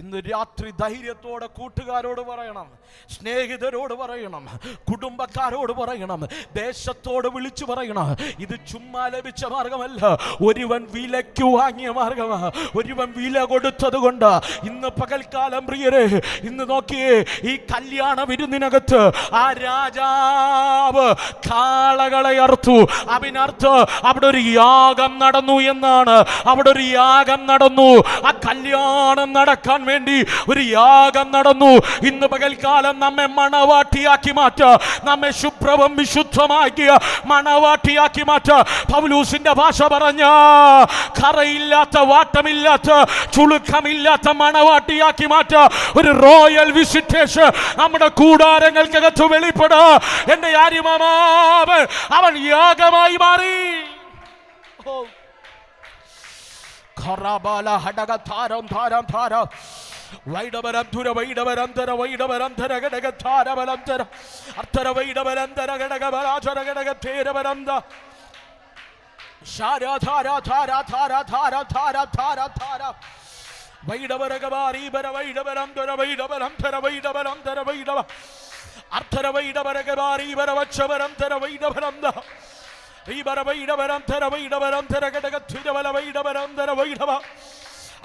ഇന്ന് രാത്രി ധൈര്യത്തോടെ കൂട്ടുകാരോട് പറയണം, സ്നേഹിതരോട് പറയണം, കുടുംബക്കാരോട് പറയണം, ദേശത്തോട് വിളിച്ചു പറയണം, ഇത് ചുമ്മാ ലഭിച്ച മാർഗമല്ല, ഒരുവൻ വിലയ്ക്ക് വാങ്ങിയ മാർഗമാണ്, ഒരുവൻ വില കൊടുത്തത് കൊണ്ട്. ഇന്ന് പകൽക്കാലം പ്രിയരെ, ഇന്ന് നോക്കിയേ, ഈ കല്യാണ വിരുന്നിനകത്ത് ആ രാജാവ് കാളകളെ അറുത്തു. അതിനർത്ഥം അവിടെ ഒരു യാഗം നടന്നു എന്നാണ്. അവിടെ ഒരു യാഗം നടന്നു. ആ കല്യാണം നടക്കാൻ വേണ്ടി ഒരു യാഗം നടന്നു. ഇന്ന് പകൽക്കാലം നമ്മെ മണവാട്ടിയാക്കി മാറ്റ, നമ്മെ ശുഭ്രവും വിശുദ്ധമാക്കിയ മണവാട്ടിയാക്കി മാറ്റ. പൗലൂസിന്റെ ഭാഷ പറഞ്ഞ കറയില്ലാത്ത, വാട്ടമില്ലാത്ത, ചുളുക്കമില്ലാത്ത മണവാട്ടിയാക്കി മാറ്റ. ഒരു റോയൽ വിസിറ്റേഷൻ നമ്മുടെ കൂടാരങ്ങൾക്കകത്ത് വെളിപ്പെടാ. എന്റെ ആര്യമാവൻ അവൻ യാഗമായി മാറി. ഖറാബാല ഹഡഗ ധാരം ധാരം ധാരം വൈഡവരംധുര വൈഡവരന്തര വൈഡവരന്തര ഘടകധാരവലന്തര അർത്ഥര വൈഡവരന്തര ഘടകബലാചര ഘടകധേരവരന്ത ശാരാധാരാധാരാധാരാധാരാധാരാധാരാധാര വൈഡവരകവാരീബര വൈഡവരന്തര വൈഡവരന്തര വൈഡവരന്തര വൈഡവ അർത്ഥര വൈഡവരകവാരീബര വച്ചവരന്തര വൈഡവരന്ത ഈബര വൈഡവരന്തര വൈഡവരന്തര ഘടകധുരവല വൈഡവരന്തര വൈഡവ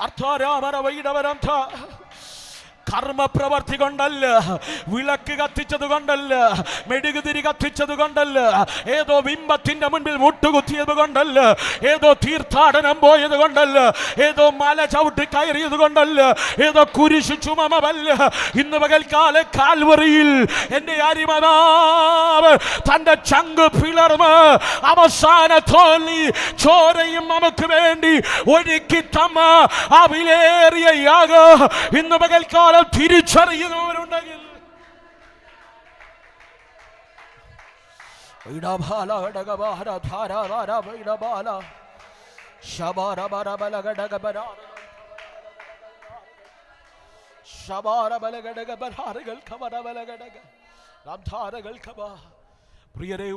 അർത്ഥാരാമര വൈഡവരന്ത കർമ്മപ്രവർത്തി കൊണ്ടല്ല, വിളക്ക് കത്തിച്ചത് കൊണ്ടല്ല, മെഴുകുതിരി കത്തിച്ചത് കൊണ്ടല്ല, ഏതോ ബിംബത്തിന്റെ മുൻപിൽ മുട്ടുകുത്തിയത് കൊണ്ടല്ല, ഏതോ തീർത്ഥാടനം പോയത് കൊണ്ടല്ല, ഏതോ മല ചവിട്ടി കയറിയത് കൊണ്ടല്ല, ഏതോ കുരിശു ചുമമല്ല. ഇന്ന് പകൽക്കാല കാൽവറിയിൽ എന്റെ അരിമനാവ് തന്റെ ചങ്ക് പിളർന്ന് അവസാന തോൽവി ചോരയും നമുക്ക് വേണ്ടി ഒരുക്കി തന്ന ആ വിലയേറിയ യാഗം ഇന്ന് പകൽക്കാലം തിരിച്ചറിയുന്നവരുണ്ടെങ്കിൽ പ്രിയരെ,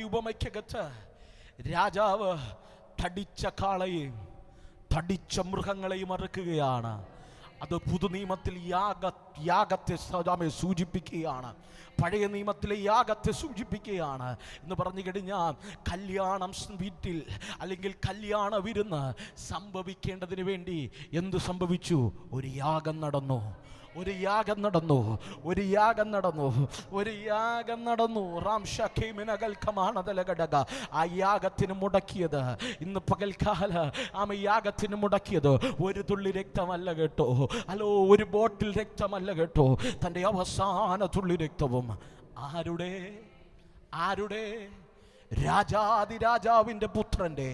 ഉപമയ്ക്കകത്ത് രാജാവ് തടിച്ച കാളയെയും തടിച്ച മൃഗങ്ങളെയും അറുക്കുകയാണ്. അത് പുതുനിയമത്തിൽ യാഗത്തെ സൂചിപ്പിക്കുകയാണ്, പഴയ നിയമത്തിലെ യാഗത്തെ സൂചിപ്പിക്കുകയാണ് എന്ന് പറഞ്ഞു കഴിഞ്ഞാൽ കല്യാണം വീട്ടിൽ അല്ലെങ്കിൽ കല്യാണ വിരുന്ന് സംഭവിക്കേണ്ടതിന് വേണ്ടി എന്ത് സംഭവിച്ചു? ഒരു യാഗം നടന്നു, ഒരു യാഗം നടന്നു, ഒരു യാഗം നടന്നു, ഒരു യാഗം നടന്നു. ആ യാഗത്തിന് മുടക്കിയത് ഇന്ന് പകൽക്കാല യാഗത്തിന് മുടക്കിയത് ഒരു തുള്ളി രക്തമല്ല കേട്ടോ, അല്ലോ ഒരു ബോട്ടിൽ രക്തമല്ല കേട്ടോ, തൻ്റെ അവസാന തുള്ളി രക്തവും ആരുടെ ആരുടെ രാജാതിരാജാവിൻ്റെ പുത്രൻ്റെ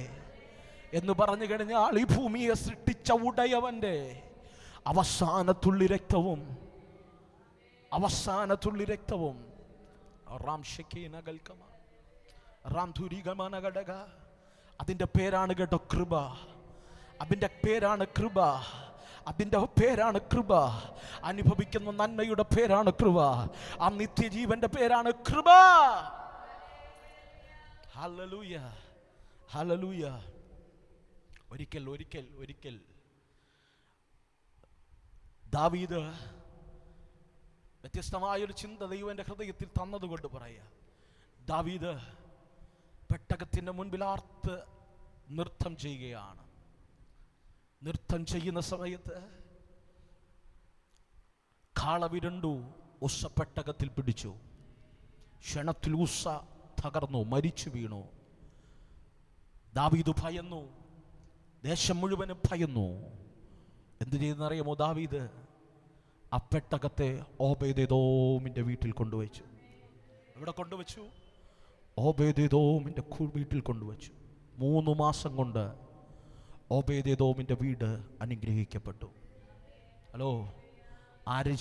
എന്ന് പറഞ്ഞു കഴിഞ്ഞാൽ ഈ ഭൂമിയെ സൃഷ്ടിച്ച ഉടയവൻ്റെ അവസാന തുള്ളി രക്തവും അതിൻ്റെ പേരാണ് കേട്ടോ കൃപ. അതിൻ്റെ പേരാണ് കൃപ. അതിൻ്റെ പേരാണ് കൃപ. അനുഭവിക്കുന്ന നന്മയുടെ പേരാണ് കൃപ. ആ നിത്യജീവന്റെ പേരാണ് കൃപ. Hallelujah, hallelujah. ഒരിക്കൽ ദാവീദ് വ്യത്യസ്തമായൊരു ചിന്ത ദൈവന്റെ ഹൃദയത്തിൽ തന്നതുകൊണ്ട് പറയാ. ദാവീദ് പെട്ടകത്തിന്റെ മുൻപിൽ ആർത്ത് നൃത്തം ചെയ്യുകയാണ്. നൃത്തം ചെയ്യുന്ന സമയത്ത് കാള വിരണ്ടു, ഉസ്സ പെട്ടകത്തിൽ പിടിച്ചു. ക്ഷണത്തിൽ ഉസ്സ തകർന്നു, മരിച്ചു വീണു. ദാവീദ് ഭയന്നു, ദേശം മുഴുവനും ഭയന്നു. എന്ത് ചെയ്തെന്നറിയാമോ? ദാവീദ് ആ പെട്ടകത്തെ ഓബേദെദോമിന്റെ വീട്ടിൽ കൊണ്ടുവച്ചു. എവിടെ കൊണ്ടുവച്ചു? ഓബേദെദോമിന്റെ വീട്ടിൽ കൊണ്ടുവച്ചു. 3 മാസം കൊണ്ട് ഓബേദെദോമിന്റെ വീട് അനുഗ്രഹിക്കപ്പെട്ടു. ഹലോ, ആരും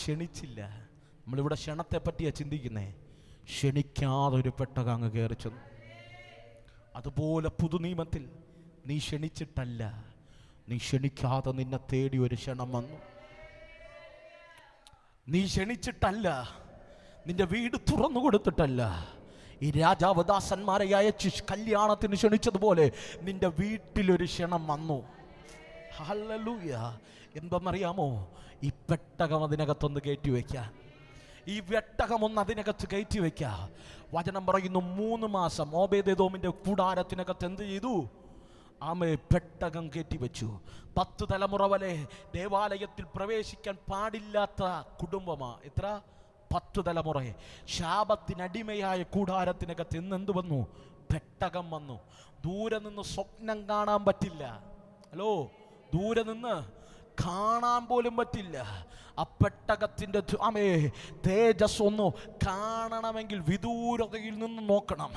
ക്ഷണിച്ചില്ല. നമ്മളിവിടെ ക്ഷണത്തെ പറ്റിയാ ചിന്തിക്കുന്നേ. ക്ഷണിക്കാതെ ഒരു പെട്ടകം അങ്ങ് കയറി ചെന്നു. അതുപോലെ പുതുനിയമത്തിൽ നീ ക്ഷണിച്ചിട്ടല്ല, നീ ക്ഷണിക്കാതെ നിന്നെ തേടി ഒരു ക്ഷണം വന്നു. നീ ക്ഷണിച്ചിട്ടല്ല, നിന്റെ വീട് തുറന്നു കൊടുത്തിട്ടല്ല, ഈ രാജാവദാസന്മാരെ അയച്ച് കല്യാണത്തിന് ക്ഷണിച്ചതുപോലെ നിന്റെ വീട്ടിലൊരു ക്ഷണം വന്നു. ഹല്ലേലൂയ. എന്തെന്നറിയാമോ? ഈ പെട്ടകം അതിനകത്തൊന്ന് കയറ്റി വയ്ക്കാൻ, ഈ പെട്ടകം ഒന്ന് അതിനകത്ത് കയറ്റി വയ്ക്കുക. വചനം പറയുന്നു 3 മാസം ഓബേദെദോമിന്റെ കൂടാരത്തിനകത്ത് എന്ത് ചെയ്തു? പെട്ടകം കയറ്റി വെച്ചു. 10 തലമുറ വരെ ദേവാലയത്തിൽ പ്രവേശിക്കാൻ പാടില്ലാത്ത കുടുംബമാ. എത്ര? 10 തലമുറ. ശാപത്തിനടിമയായ കൂടാരത്തിനകത്ത് എന്ത് വന്നു? പെട്ടകം വന്നു. ദൂരെ നിന്ന് സ്വപ്നം കാണാൻ പറ്റില്ല. ഹലോ, ദൂരെ നിന്ന് കാണാൻ പോലും പറ്റില്ല. ആ പെട്ടകത്തിൻ്റെ തേജസ് ഒന്ന് കാണണമെങ്കിൽ വിദൂരതയിൽ നിന്ന് നോക്കണം.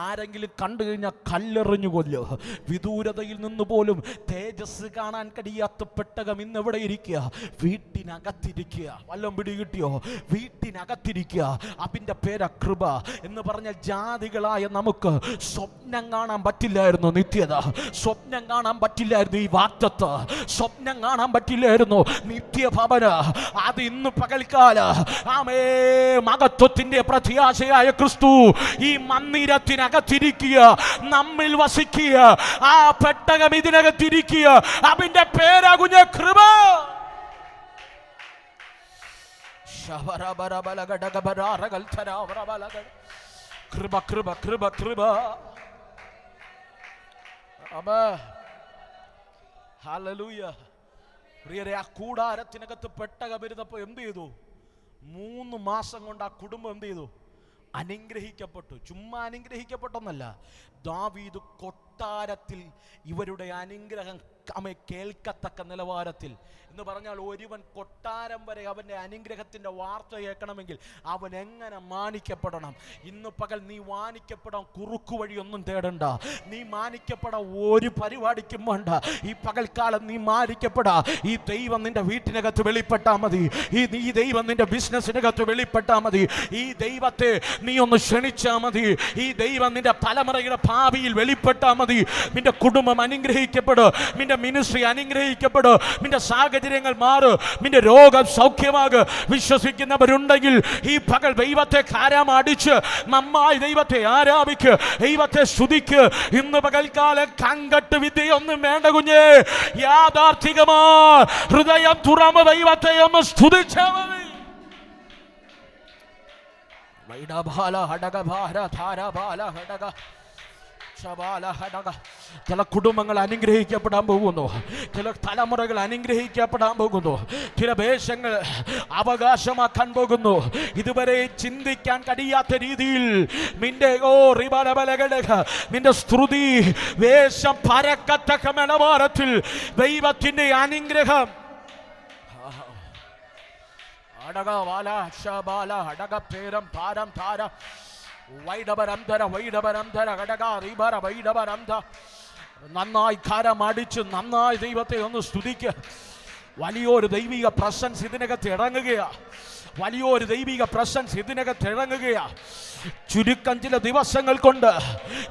ആരെങ്കിലും കണ്ടു കഴിഞ്ഞാൽ കല്ലെറിഞ്ഞു കൊല്ലോ. വിദൂരതയിൽ നിന്ന് പോലും തേജസ് കാണാൻ കഴിയാത്ത പെട്ടകം ഇന്ന് എവിടെ ഇരിക്കുക? വീട്ടിനകത്തിരിക്കുക. വല്ലതും പിടികിട്ടിയോ? വീട്ടിനകത്തിരിക്കുക. അതിൻ്റെ പേരാ കൃപ എന്ന് പറഞ്ഞ ജാതികളായ നമുക്ക് സ്വപ്നം കാണാൻ പറ്റില്ലായിരുന്നു നിത്യത, സ്വപ്നം കാണാൻ പറ്റില്ലായിരുന്നു ഈ വാഗ്ദത്തം, സ്വപ്നം കാണാൻ പറ്റില്ലായിരുന്നു നിത്യഭവന. അത് ഇന്ന് പകൽക്കാല മഹത്വത്തിന്റെ പ്രത്യാശയായ ക്രിസ്തു ഈ മന്ദിരത്തിനകത്തിരിക്കുക, നമ്മിൽ വസിക്കുക. ആ പെട്ടകം ഇതിനകത്തിരിക്കുക. അതിന്റെ പേരാ കുഞ്ഞ കൃപ. കൃപ കൃപ കൃപ കൃപ. ഹല്ലേലൂയ. പ്രിയരെ, ആ കൂടാരത്തിനകത്ത് പെട്ടകം ഇരുന്നപ്പോ എന്ത് ചെയ്തു? 3 മാസം കൊണ്ട് ആ കുടുംബം എന്ത് ചെയ്തു? അനുഗ്രഹിക്കപ്പെട്ടു. ചുമ്മാ അനുഗ്രഹിക്കപ്പെട്ടൊന്നല്ല, ദാവീദ് കൊട്ടാരത്തിൽ ഇവരുടെ അനുഗ്രഹം കേൾക്കത്തക്ക നിലവാരത്തിൽ എന്ന് പറഞ്ഞാൽ, ഒരുവൻ കൊട്ടാരം വരെ അവൻ്റെ അനുഗ്രഹത്തിൻ്റെ വാർത്ത കേൾക്കണമെങ്കിൽ അവൻ എങ്ങനെ മാനിക്കപ്പെടണം. ഇന്ന് പകൽ നീ മാനിക്കപ്പെടാൻ കുറുക്കു വഴിയൊന്നും തേടണ്ട. നീ മാനിക്കപ്പെടാൻ ഒരു പരിപാടിക്കും വേണ്ട. ഈ പകൽക്കാലം നീ മാനിക്കപ്പെടാ. ഈ ദൈവം നിന്റെ വീട്ടിനകത്ത് വെളിപ്പെട്ടാൽ മതി. ഈ ദൈവം നിന്റെ ബിസിനസ്സിനകത്ത് വെളിപ്പെട്ടാൽ മതി. ഈ ദൈവത്തെ നീ ഒന്ന് ക്ഷണിച്ചാൽ മതി. ഈ ദൈവം നിന്റെ തലമുറയുടെ ഭാവിയിൽ വെളിപ്പെട്ടാൽ മതി. നിന്റെ കുടുംബം അനുഗ്രഹിക്കപ്പെടും, നിന്റെ മിനിസ്ട്രി അനുഗ്രഹിക്കപ്പെടും, നിന്റെ സാഹചര്യങ്ങൾ മാറും, നിന്റെ രോഗം സൗഖ്യമാകും. വിശ്വസിക്കുന്നവരുണ്ടെങ്കിൽ ഈ പകൽ ദൈവത്തെ കാരമടിച്ച് നന്നായി ദൈവത്തെ ആരാധിക്ക്, ദൈവത്തെ സ്തുതിക്ക്. ഇന്ന് പകൽക്കാലം കങ്കട്ട് വിദ്യയൊന്നും വേണ്ട കുഞ്ഞേ. യാഥാർത്ഥികമാ ഹൃദയം തുറന്ന് ദൈവത്തെ ഒന്ന് സ്തുതിച്ചാൽ മതി. ചില കുടുംബങ്ങൾ അനുഗ്രഹിക്കപ്പെടാൻ പോകുന്നു, ചില തലമുറകൾ അനുഗ്രഹിക്കപ്പെടാൻ പോകുന്നു, ചില ദേശങ്ങൾ അവകാശമാക്കാൻ പോകുന്നു. ഇതുവരെ ചിന്തിക്കാൻ കഴിയാത്ത രീതിയിൽ നിന്റെ നിന്റെ സ്തുതി വേഷം പരക്കത്തക്ക നിലവാരത്തിൽ ദൈവത്തിന്റെ അനുഗ്രഹം നന്നായി കാരമടിച്ച് നന്നായി ദൈവത്തെ ഒന്ന് സ്തുതിക്കുക. വലിയൊരു ദൈവിക പ്രസൻസ് ഇതിനകത്ത് ഇറങ്ങുകയാ. വലിയൊരു ദൈവിക പ്രസൻസ് ഇതിനകത്ത് ഇറങ്ങുകയാ. ചുരുക്കം ചില ദിവസങ്ങൾ കൊണ്ട്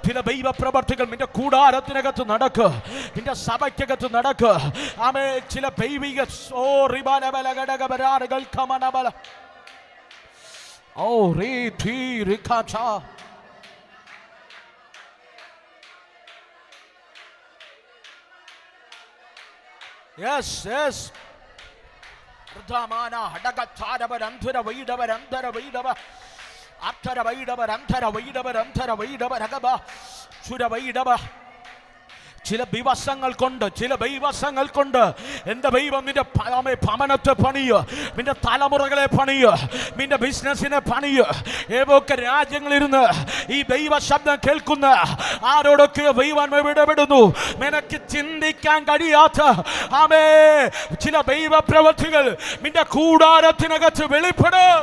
ചില ദൈവ പ്രവർത്തികൾ നിന്റെ കൂടാരത്തിനകത്ത് നടക്കുക, നിന്റെ സഭയ്ക്കകത്ത് നടക്കുക. ആമേ, ചില ദൈവിക Yes, yes. Ardhamana hadagatara barandhara vaidava randhara vaidava athara vaidava randhara vaidava randhara vaidava ragaba chura vaidava. ചില ദിവസങ്ങൾ കൊണ്ട് എൻ്റെ ദൈവം നിന്റെ ഭവനത്തെ പണിയുക, നിന്റെ തലമുറകളെ പണിയുക, നിന്റെ ബിസിനസ്സിനെ പണിയുക. ഏതൊക്കെ രാജ്യങ്ങളിലിരുന്ന് ഈ ദൈവ ശബ്ദം കേൾക്കുന്ന ആരോടൊക്കെ ദൈവം ഇടപെടുന്നു, നിനക്ക് ചിന്തിക്കാൻ കഴിയാത്ത ചില ദൈവ പ്രവൃത്തികൾ നിന്റെ കൂടാരത്തിനകത്ത് വെളിപ്പെടും.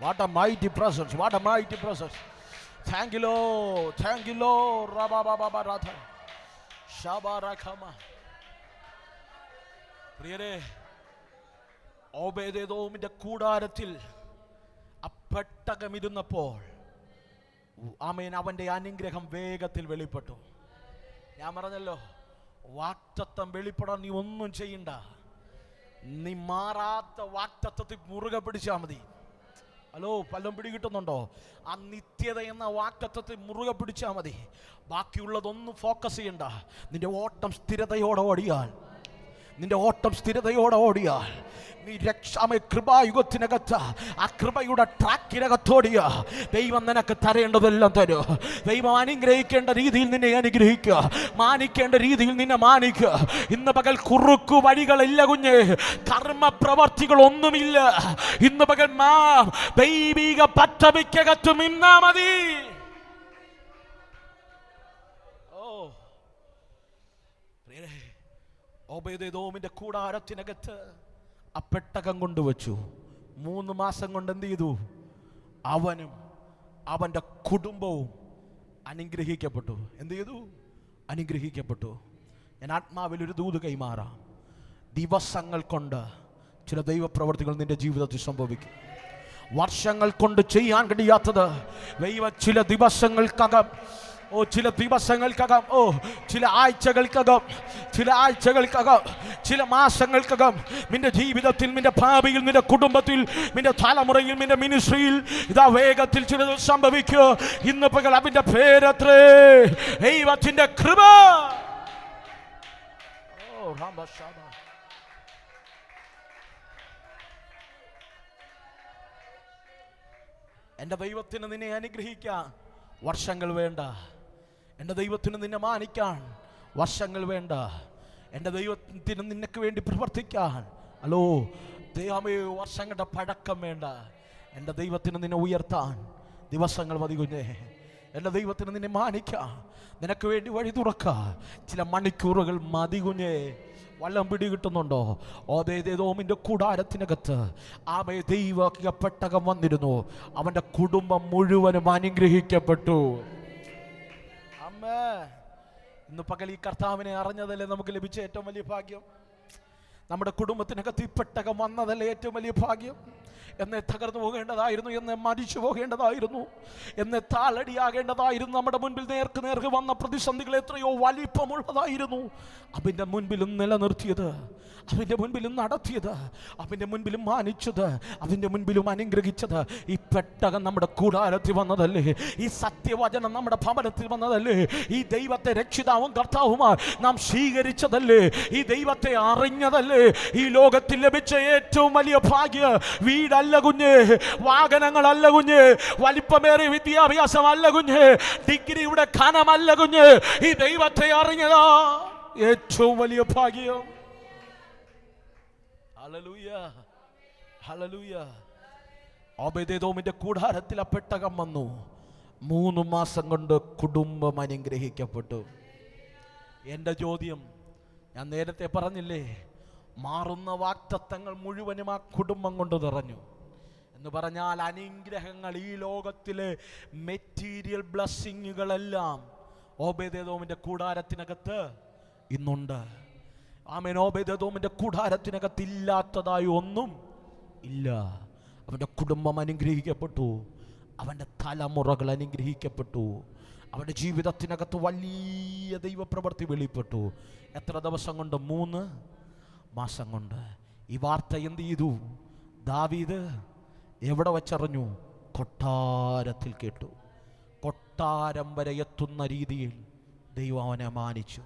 What a mighty presence, what a mighty presence. Thank you Lord, thank you Lord. Rababababara shabarakama. പ്രിയരെ, ഓബേദെദോമിന്റെ കൂടാരത്തിൽ അപ്പെട്ടകമിരുന്നപ്പോൾ ആമേൻ അവന്റെ അനുഗ്രഹം വേഗത്തിൽ വെളിപ്പെട്ടു. ഞാൻ പറഞ്ഞല്ലോ, വാക്തത്വം വെളിപ്പെടാൻ നീ ഒന്നും ചെയ്യണ്ട. നീ മാറാത്ത വാക്തത്വത്തിൽ മുറുകെ പിടിച്ചാൽ മതി. ഹലോ, പലതും പിടികിട്ടുന്നുണ്ടോ? ആ നിത്യത എന്ന വാക്തത്വത്തെ മുറുകെ പിടിച്ചാൽ മതി. ബാക്കിയുള്ളതൊന്നും ഫോക്കസ് ചെയ്യണ്ട. നിന്റെ ഓട്ടം സ്ഥിരതയോടെ ഓടിയാൽ നീ കൃപായുഗത്തിനകത്ത് ആ കൃപയുടെ ട്രാക്കിനകത്തോടിയ ദൈവം നിനക്ക് തരേണ്ടതെല്ലാം തരും. ദൈവം അനുഗ്രഹിക്കേണ്ട രീതിയിൽ നിന്നെ അനുഗ്രഹിക്കുക, മാനിക്കേണ്ട രീതിയിൽ നിന്നെ മാനിക്കുക. ഇന്ന് പകൽ കുറുക്കു വഴികളില്ല കുഞ്ഞ്, കർമ്മ പ്രവർത്തികളൊന്നുമില്ല. ഇന്ന് പകൽ ദൈവിക പദ്ധതിക്കകത്ത് നിന്നാ മതി. ഓബേദെദോമിന്റെ കൂടാരത്തിനകത്ത് ആ പെട്ടകം കൊണ്ടുവച്ചു. 3 മാസം കൊണ്ട് എന്ത് ചെയ്തു? അവനും അവന്റെ കുടുംബവും അനുഗ്രഹിക്കപ്പെട്ടു. എന്ത് ചെയ്തു? അനുഗ്രഹിക്കപ്പെട്ടു. ഞാൻ ആത്മാവിൽ ഒരു ദൂത് കൈമാറാം. ദിവസങ്ങൾ കൊണ്ട് ചില ദൈവപ്രവർത്തികൾ നിന്റെ ജീവിതത്തിൽ സംഭവിക്കും. വർഷങ്ങൾ കൊണ്ട് ചെയ്യാൻ കഴിയാത്തത് ചില ദിവസങ്ങൾക്കകം, ചില ദിവസങ്ങൾക്കകം, ചില ആഴ്ചകൾക്കകം, ചില മാസങ്ങൾക്കകം നിന്റെ ജീവിതത്തിൽ, നിന്റെ ഭാവിയിൽ, നിന്റെ കുടുംബത്തിൽ, നിന്റെ തലമുറയിൽ, നിന്റെ മിനിസ്ട്രിയിൽ ഇതാ വേഗത്തിൽ ചിലത് സംഭവിക്കുക. ഇന്ന് പകൽ അവന്റെ പേരത്രേ ദൈവത്തിന്റെ കൃപ. എൻ്റെ ദൈവത്തിന് നിന്നെ അനുഗ്രഹിക്കാൻ വർഷങ്ങൾ വേണ്ട. എൻ്റെ ദൈവത്തിന് നിന്നെ മാനിക്കാൻ വർഷങ്ങൾ വേണ്ട. എൻ്റെ ദൈവത്തിന് നിനക്ക് വേണ്ടി പ്രവർത്തിക്കാൻ ദൈവമേ വർഷങ്ങളുടെ പഴക്കം വേണ്ട. എൻ്റെ ദൈവത്തിന് നിന്നെ ഉയർത്താൻ ദിവസങ്ങൾ മതി കുഞ്ഞേ. എൻ്റെ ദൈവത്തിന് നിന്നെ മാനിക്കാൻ, നിനക്ക് വേണ്ടി വഴി തുറക്കാൻ ചില മണിക്കൂറുകൾ മതി കുഞ്ഞേ. വല്ലം പിടി കിട്ടുന്നുണ്ടോ? ഓബേദെദോമിന്റെ കൂടാരത്തിനകത്ത് ദൈവ പെട്ടകം വന്നിരുന്നു. അവന്റെ കുടുംബം മുഴുവനും അനുഗ്രഹിക്കപ്പെട്ടു. അമ്മേ, ഇന്ന് പകൽ ഈ കർത്താവിനെ അറിഞ്ഞതല്ലേ നമുക്ക് ലഭിച്ച ഏറ്റവും വലിയ ഭാഗ്യം. നമ്മുടെ കുടുംബത്തിനകത്ത് ഈ പെട്ടകം വന്നതല്ലേ ഏറ്റവും വലിയ ഭാഗ്യം. എന്നെ തകർന്നു പോകേണ്ടതായിരുന്നു, എന്നെ മരിച്ചു പോകേണ്ടതായിരുന്നു, എന്നെ താളടിയാകേണ്ടതായിരുന്നു. നമ്മുടെ മുൻപിൽ നേർക്ക് വന്ന പ്രതിസന്ധികൾ എത്രയോ വലിപ്പമുള്ളതായിരുന്നു. അവൻ്റെ മുൻപിലും നിലനിർത്തിയത്, അവൻ്റെ മുൻപിലും നടത്തിയത്, അവൻ്റെ മുൻപിലും മാനിച്ചത്, അവൻ്റെ മുൻപിലും അനുഗ്രഹിച്ചത് ഈ പെട്ടകം നമ്മുടെ കൂടാരത്തിൽ വന്നതല്ലേ? ഈ സത്യവചനം നമ്മുടെ ഭവനത്തിൽ വന്നതല്ലേ? ഈ ദൈവത്തെ രക്ഷിതാവും കർത്താവുമായി നാം സ്വീകരിച്ചതല്ലേ? ഈ ദൈവത്തെ അറിഞ്ഞതല്ലേ? ഈ ലോകത്തിൽ ലഭിച്ച ഏറ്റവും വലിയ ഭാഗ്യ വീടല്ല കുഞ്ഞ്, വാഹനങ്ങളല്ല കുഞ്ഞ്, വലിപ്പമേറിയ വിദ്യാഭ്യാസമല്ല കുഞ്ഞ്, ഡിഗ്രിയുടെ ഖനമല്ല കുഞ്ഞ്. ഈ ദൈവത്തെ അറിഞ്ഞതാ ഏറ്റവും വലിയ ഭാഗ്യം. Hallelujah, hallelujah. ഓബേദെദോമിന്റെ കൂടാരത്തിൽ ആ പെട്ടകം വന്നു. 3 മാസം കൊണ്ട് കുടുംബം അനുഗ്രഹിക്കപ്പെട്ടു. എൻ്റെ ചോദ്യം ഞാൻ നേരത്തെ പറഞ്ഞില്ലേ, മാറുന്ന വാഗ്ദത്തങ്ങൾ മുഴുവനും ആ കുടുംബം കൊണ്ട് നിറഞ്ഞു എന്ന് പറഞ്ഞാൽ അനുഗ്രഹങ്ങൾ, ഈ ലോകത്തിലെ മെറ്റീരിയൽ ബ്ലെസ്സിങ്ങുകളെല്ലാം ഓബേദെദോമിന്റെ കൂടാരത്തിനകത്ത് ഇന്നുണ്ട്. ആമേൻ. ഓബേദെദോമിന്റെ കൂടാരത്തിനകത്ത് ഇല്ലാത്തതായി ഒന്നും ഇല്ല. അവന്റെ കുടുംബം അനുഗ്രഹിക്കപ്പെട്ടു, അവന്റെ തലമുറകൾ അനുഗ്രഹിക്കപ്പെട്ടു, അവന്റെ ജീവിതത്തിനകത്ത് വലിയ ദൈവപ്രവൃത്തി വെളിപ്പെട്ടു. എത്ര ദിവസം കൊണ്ട്? 3 മാസം കൊണ്ട്. ഈ വാർത്ത എന്ത് ചെയ്തു? ദാവീദ് എവിടെ വെച്ചറിഞ്ഞു? കൊട്ടാരത്തിൽ കേട്ടു. കൊട്ടാരം വരെ എത്തുന്ന രീതിയിൽ ദൈവം അവനെ മാനിച്ചു,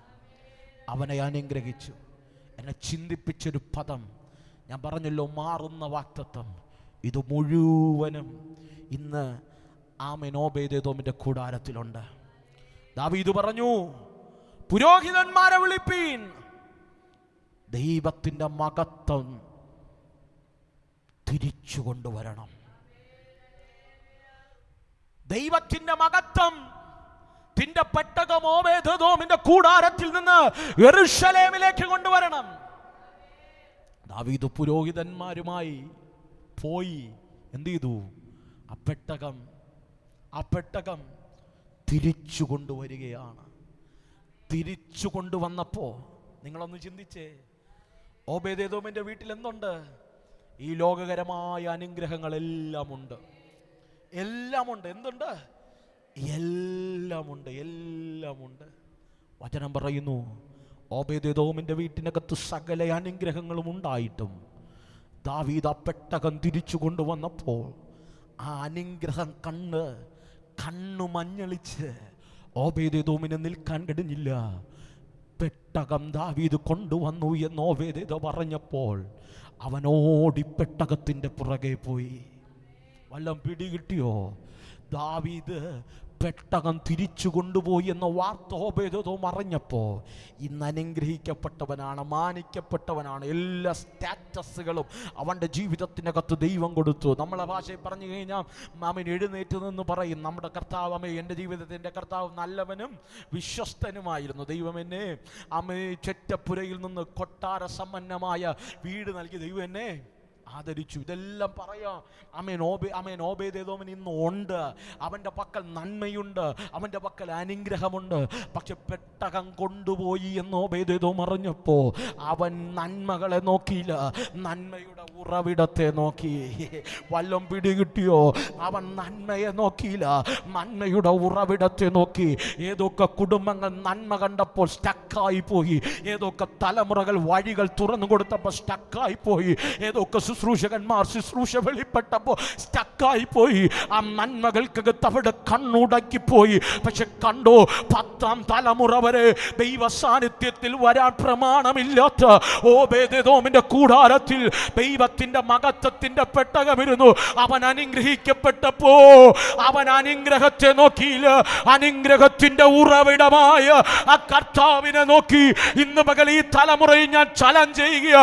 അവനെ അനുഗ്രഹിച്ചു. എന്നെ ചിന്തിപ്പിച്ചൊരു പദം ഞാൻ പറഞ്ഞല്ലോ, മാറുന്ന വാഗ്ദത്തം. ഇത് മുഴുവനും ഇന്ന് ഓബേദെദോമിന്റെ കൂടാരത്തിലുണ്ട്. ദാവീദ് പറഞ്ഞു, പുരോഹിതന്മാരെ വിളിപ്പീൻ, ദൈവത്തിന്റെ മഹത്വം തിരിച്ചു കൊണ്ടുവരണം. ദൈവത്തിന്റെ മഹത്വം തിന്റെ പെട്ടകം ഓബേദെദോമിന്റെ കൂടാരത്തിൽ നിന്ന് യെരൂശലേമിലേക്ക് കൊണ്ടുവരണം. ദാവീദ് പുരോഹിതന്മാരുമായി പോയി എന്ത് ചെയ്തു? ആ പെട്ടകം തിരിച്ചു കൊണ്ടുവരികയാണ്. തിരിച്ചു കൊണ്ടുവന്നപ്പോ നിങ്ങളൊന്ന് ചിന്തിച്ചേ, ഓബേദെദോമിന്റെ വീട്ടിൽ എന്തുണ്ട്? ഈ ലോകകരമായ അനുഗ്രഹങ്ങളെല്ലാം ഉണ്ട്, എല്ലാം ഉണ്ട്. എന്തുണ്ട്? എല്ലാം ഉണ്ട്. വചനം പറയുന്നു, ഓബേദെദോമിന്റെ വീട്ടിനകത്ത് സകല അനുഗ്രഹങ്ങളും ഉണ്ടായിട്ടും ദാവീദ് ആ പെട്ടകം തിരിച്ചു കൊണ്ടുവന്നപ്പോൾ ആ അനുഗ്രഹം കണ്ണു മഞ്ഞളിച്ച് ഓബേദെദോമിന് നിൽക്കാൻ കഴിഞ്ഞില്ല. പെട്ടകം ദാവീദ് കൊണ്ടുവന്നു എന്ന് ഓബേദെദോം പറഞ്ഞപ്പോൾ അവനോടി പെട്ടകത്തിന്റെ പുറകെ പോയി. വല്ലം പിടികിട്ടിയോ? ദാവീദ് പെട്ടകം തിരിച്ചു കൊണ്ടുപോയി എന്ന വാർത്ത ഓബേദെദോം അറിഞ്ഞപ്പോൾ ഇന്ന് അനുഗ്രഹിക്കപ്പെട്ടവനാണ്, മാനിക്കപ്പെട്ടവനാണ്. എല്ലാ സ്റ്റാറ്റസുകളും അവൻ്റെ ജീവിതത്തിനകത്ത് ദൈവം കൊടുത്തു. നമ്മളെ ഭാഷയിൽ പറഞ്ഞു കഴിഞ്ഞാൽ അവൻ എഴുന്നേറ്റ് നിന്ന് പറയും, നമ്മുടെ കർത്താവ് അമ്മേ, എൻ്റെ ജീവിതത്തിൻ്റെ കർത്താവ് നല്ലവനും വിശ്വസ്തനുമായിരുന്നു. ദൈവം എന്നെ അമ്മേ ചെറ്റപ്പുരയിൽ നിന്ന് കൊട്ടാര സമ്പന്നമായ വീട് നൽകി ദൈവം എന്നെ ആദരിച്ചു. ഇതെല്ലാം പറയാം. ഓബേദെദോമിന് ഇന്ന് ഉണ്ട്. അവൻ്റെ പക്കൽ നന്മയുണ്ട്, അവൻ്റെ പക്കൽ അനുഗ്രഹമുണ്ട്. പക്ഷെ പെട്ടകം കൊണ്ടുപോയി എന്ന് ഓബേദെദോം അറിഞ്ഞപ്പോൾ അവൻ നന്മകളെ നോക്കിയില്ല, നന്മയുടെ ഉറവിടത്തെ നോക്കി. വല്ലം പിടികിട്ടിയോ? അവൻ നന്മയെ നോക്കിയില്ല, നന്മയുടെ ഉറവിടത്തെ നോക്കി. ഏതൊക്കെ കുടുംബങ്ങൾ നന്മ കണ്ടപ്പോൾ സ്റ്റക്കായി പോയി, ഏതൊക്കെ തലമുറകൾ വഴികൾ തുറന്നു കൊടുത്തപ്പോൾ സ്റ്റക്കായി പോയി, ഏതൊക്കെ ശുശ്രൂഷകന്മാർ ശുശ്രൂഷ വെളിപ്പെട്ടപ്പോൾ സ്റ്റക്കായി പോയി. ആ നന്മകൾക്കകത്ത് അവിടെ കണ്ണുടക്കി പോയി. പക്ഷെ കണ്ടോ, 10ാം തലമുറ വരെ ദൈവ സാന്നിധ്യത്തിൽ വരാൻ പ്രമാണമില്ലാത്ത ഓബേദെദോമിന്റെ കൂടാരത്തിൽ ദൈവത്തിന്റെ മഹത്വത്തിന്റെ പെട്ടകമിരുന്നു. അവൻ അനുഗ്രഹിക്കപ്പെട്ടപ്പോ അവൻ അനുഗ്രഹത്തെ നോക്കിയില്ല, അനുഗ്രഹത്തിന്റെ ഉറവിടമായ ആ കർത്താവിനെ നോക്കി. ഇന്ന് പകൽ ഈ തലമുറയിൽ ഞാൻ ചലഞ്ച് ചെയ്യുക,